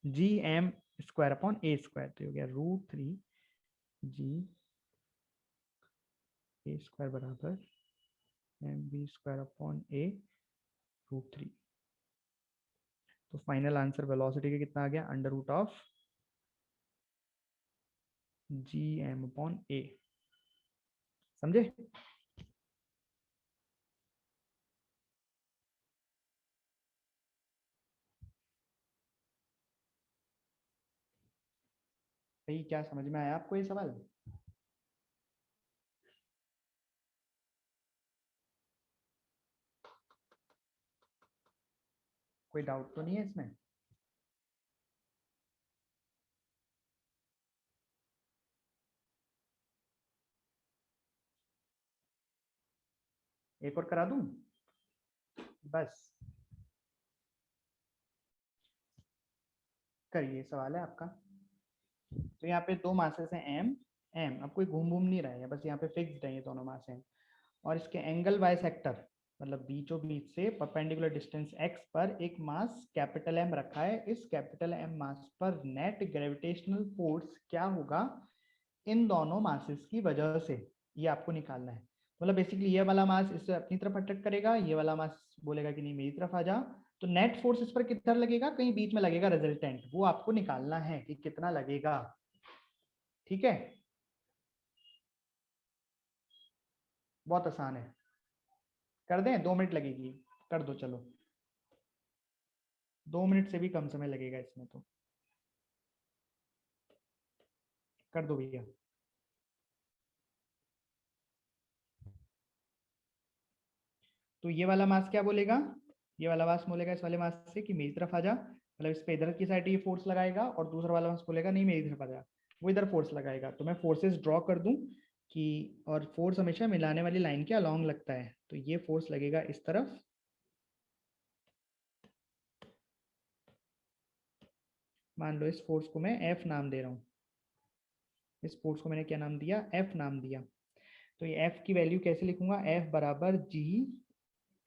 Gm²/a²। तो हो गया √3 Ga² बराबर mv²/a√3। तो फाइनल आंसर वेलोसिटी का कितना आ गया? √Gm/a। समझे? भाई क्या समझ में आया आपको ये सवाल? कोई डाउट तो नहीं है इसमें? एक और करा दूं? बस करिए, सवाल है आपका। तो यहाँ पे दो मासेस हैं एम एम, अब कोई घूम घूम नहीं रहा है, बस यहाँ पे फिक्स्ड है ये दोनों मास हैं। और इसके एंगल बाइसेक्टर मतलब बीचों बीच से परपेंडिकुलर डिस्टेंस एक्स पर एक मास कैपिटल एम रखा है। इस कैपिटल एम मास पर नेट ग्रेविटेशनल फोर्स क्या होगा इन दोनों मासेस की वजह से, ये आपको निकालना है। मतलब बेसिकली ये वाला मास इससे अपनी तरफ अट्रैक्ट करेगा, ये वाला मास बोलेगा कि नहीं मेरी तरफ आ जा, तो नेट फोर्स इस पर कितना लगेगा, कहीं बीच में लगेगा रिजल्टेंट, वो आपको निकालना है कि कितना लगेगा। ठीक है, बहुत आसान है, कर दें, 2 मिनट लगेगी, कर दो चलो, 2 मिनट से भी कम समय लगेगा इसमें, तो कर दो भैया। तो ये वाला मास क्या बोलेगा, ये वाला मास बोलेगा इस वाले मास से कि मेरी तरफ आ जा, मतलब इस पे इधर की साइड ये फोर्स लगाएगा, और दूसरा वाला मास बोलेगा नहीं मेरी तरफ आ जा, वो इधर फोर्स लगाएगा। तो मैं फोर्सेस ड्रॉ कर दूं कि, और फोर्स हमेशा मिलाने वाली लाइन के अलोंग लगता है, तो ये फोर्स लगेगा इस तरफ, मान लो इस फोर्स को मैं एफ नाम दे रहा हूँ, इस फोर्स को मैंने क्या नाम दिया, एफ नाम दिया। तो ये एफ की वैल्यू कैसे लिखूंगा, एफ बराबर जी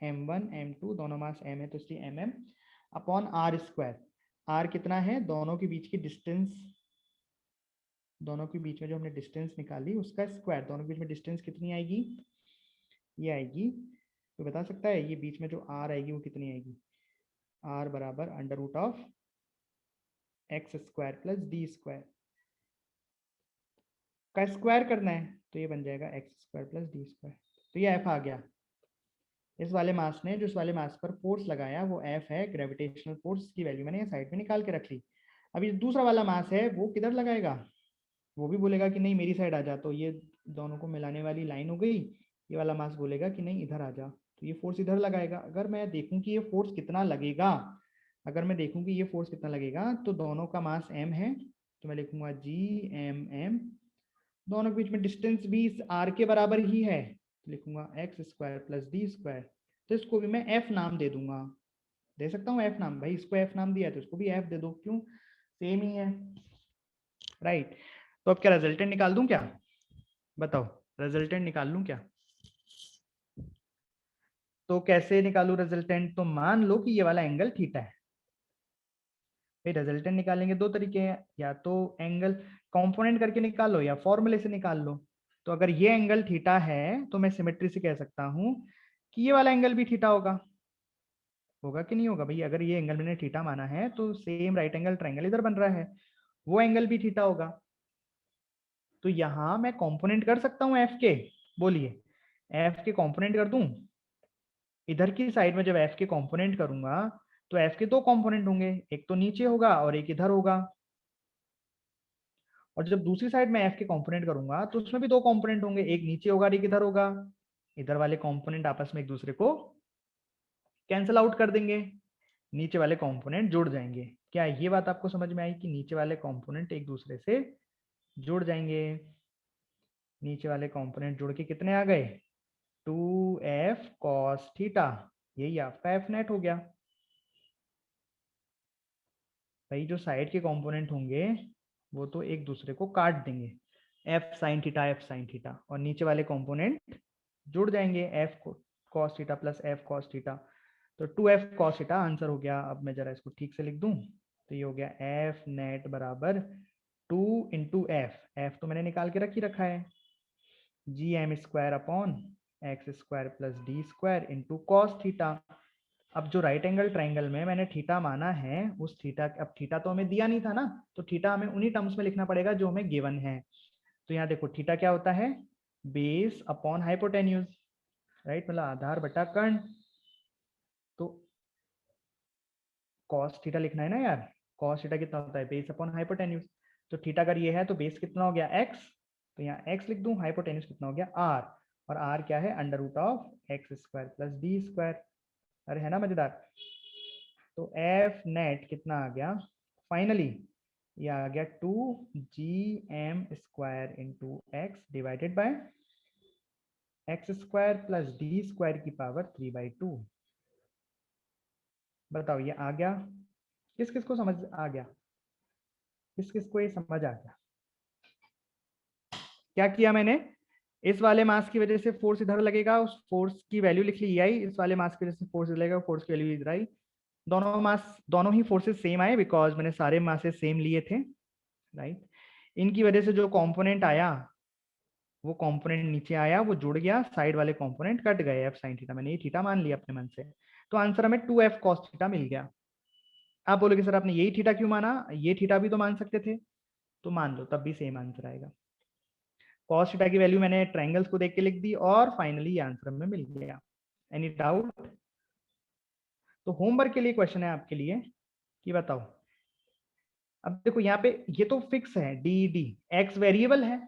m1 m2, दोनों मास m है तो इसलिए mm upon R square. R कितना है, दोनों के बीच की डिस्टेंस, दोनों के बीच में जो हमने डिस्टेंस निकाली उसका स्क्वायर, दोनों के बीच में डिस्टेंस कितनी आएगी, ये आएगी, तो बता सकता है ये बीच में जो आर आएगी वो कितनी आएगी, आर बराबर under root of X square plus D square का स्क्वायर करना है, तो ये बन जाएगा X square plus D square. तो ये एफ आ गया। इस वाले मास ने जो इस वाले मास पर फोर्स लगाया वो एफ है, ग्रेविटेशनल फोर्स की वैल्यू मैंने साइड में निकाल के रख ली। अभी दूसरा वाला मास है वो किधर लगाएगा, वो भी बोलेगा कि नहीं मेरी साइड आ जा, तो ये दोनों को मिलाने वाली लाइन हो गई, ये वाला मास बोलेगा कि नहीं इधर आ जा, तो ये फोर्स इधर लगाएगा। अगर मैं देखूं कि ये फोर्स कितना लगेगा, अगर मैं देखूं कि ये फोर्स कितना लगेगा, तो दोनों का मास m है, तो मैं लिखूंगा जी एम एम, दोनों के बीच में डिस्टेंस भी इस आर के बराबर ही है, तो लिखूंगा x square plus D square. तो इसको भी मैं एफ नाम दे दूंगा, दे सकता हूँ एफ नाम, भाई इसको एफ नाम दिया तो इसको भी एफ दे दो, क्यों, सेम ही है, राइट। तो अब क्या रिजल्टेंट निकाल दूं क्या, बताओ, रिजल्टेंट निकाल लूं क्या। तो कैसे निकालू रिजल्टेंट, तो मान लो कि ये वाला एंगल थीटा है, भाई रिजल्टेंट निकालेंगे दो तरीके हैं, या तो एंगल कंपोनेंट करके निकाल लो या फॉर्मूले से निकाल लो। तो अगर ये एंगल थीटा है तो मैं सिमेट्री से कह सकता हूं कि ये वाला एंगल भी थीटा होगा, होगा कि नहीं होगा भाई, अगर ये एंगल मैंने थीटा माना है तो सेम राइट एंगल ट्रायंगल इधर बन रहा है, वो एंगल भी थीटा होगा। तो यहां मैं कंपोनेंट कर सकता हूं एफ के, बोलिए, एफ के कंपोनेंट कर दूं, इधर की साइड में जब एफ के कंपोनेंट करूंगा तो एफ के दो कंपोनेंट होंगे, एक तो नीचे होगा और एक इधर होगा, और जब दूसरी साइड में एफ के कंपोनेंट करूंगा तो उसमें भी दो कंपोनेंट होंगे, एक नीचे होगा और एक इधर होगा, इधर वाले कंपोनेंट आपस में एक दूसरे को कैंसिल आउट कर देंगे, नीचे वाले कंपोनेंट जुड़ जाएंगे। क्या ये बात आपको समझ में आई कि नीचे वाले कंपोनेंट एक दूसरे से जुड़ जाएंगे, नीचे वाले कंपोनेंट जुड़ के कितने आ गए, 2f cos थीटा, यही आपका एफ नेट हो गया। भाई जो साइड के कंपोनेंट होंगे वो तो एक दूसरे को काट देंगे, एफ साइन थीटा, और नीचे वाले कंपोनेंट जुड़ जाएंगे, F cos theta plus F cos theta, तो 2f cos थीटा आंसर हो गया। अब मैं जरा इसको ठीक से लिख दूं, तो ये हो गया एफ नेट बराबर 2 × एफ तो मैंने निकाल के रख ही रखा है, G M square upon X square plus D square into cos theta. अब जो राइट एंगल ट्राइंगल में मैंने थीटा माना है उस थीटा, अब थीटा तो हमें दिया नहीं था ना, तो थीटा हमें उन्हीं टर्म्स में लिखना पड़ेगा जो हमें गिवन है। तो यहाँ देखो थीटा क्या होता है, बेस अपॉन हाइपोटेन्यूज, राइट, मतलब आधार बटा कर्ण, तो कॉस थीटा लिखना है ना यार, कॉस थीटा कितना होता है, बेस अपॉन हाइपोटेन्यूज, तो थीटा अगर ये है तो बेस कितना हो गया एक्स, तो यहाँ एक्स लिख दूं, हाइपोटेन्यूज कितना हो गया आर, और आर क्या है under root of X square plus D square. अरे है ना मजेदार। तो एफ नेट कितना आ गया फाइनली, ये आ गया 2gm² into x divided by x square plus D square की पावर 3/2। बताओ ये आ गया, किस किस को समझ आ गया, किस किस को ये समझ आ गया? क्या किया मैंने, इस वाले मास की वजह से फोर्स इधर लगेगा, उस फोर्स की वैल्यू लिख ली आई, इस वाले मास की वजह से फोर्स लगेगा, फोर्स की वैल्यू इधर आई, दोनों मास दोनों ही फोर्सेस सेम आए बिकॉज मैंने सारे मासेस सेम लिए थे, राइट। इनकी वजह से जो कंपोनेंट आया वो कंपोनेंट नीचे आया, वो जुड़ गया, साइड वाले कंपोनेंट कट गए, एफ साइन थीटा, मैंने ये थीटा मान लिया अपने मन से, तो आंसर हमें 2f cos थीटा मिल गया। आप बोलोगे सर आपने यही थीटा क्यों माना, ये थीटा भी तो मान सकते थे, तो मान लो, तब भी सेम आंसर आएगा। cos थीटा की वैल्यू मैंने ट्रायंगल्स को देख के लिख दी और फाइनली आंसर हमें मिल गया। Any doubt? तो होमवर्क के लिए क्वेश्चन है आपके लिए कि बताओ, अब देखो यहाँ पे ये तो फिक्स है डी डी, एक्स वेरिएबल है,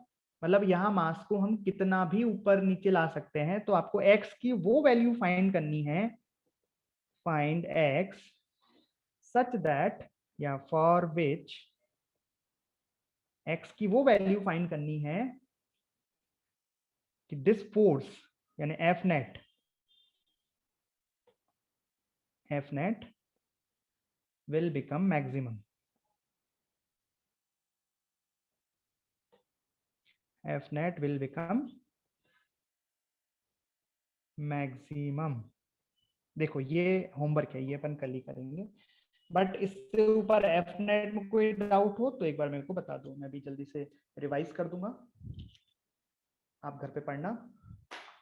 मतलब यहाँ मास को हम कितना भी ऊपर नीचे ला सकते हैं, तो आपको एक्स की वो वैल्यू फाइंड करनी है, फाइंड एक्स सच दैट, या फॉर विच एक्स की वो वैल्यू फाइंड करनी है कि दिस फोर्स यानी F net will become maximum, f net will become maximum। देखो ये होमवर्क है, ये अपन कल ही करेंगे, बट इससे ऊपर एफ नेट में कोई डाउट हो तो एक बार मेरे को बता दो, मैं भी जल्दी से रिवाइज कर दूंगा, आप घर पे पढ़ना,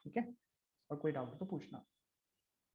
ठीक है, और कोई डाउट हो तो पूछना।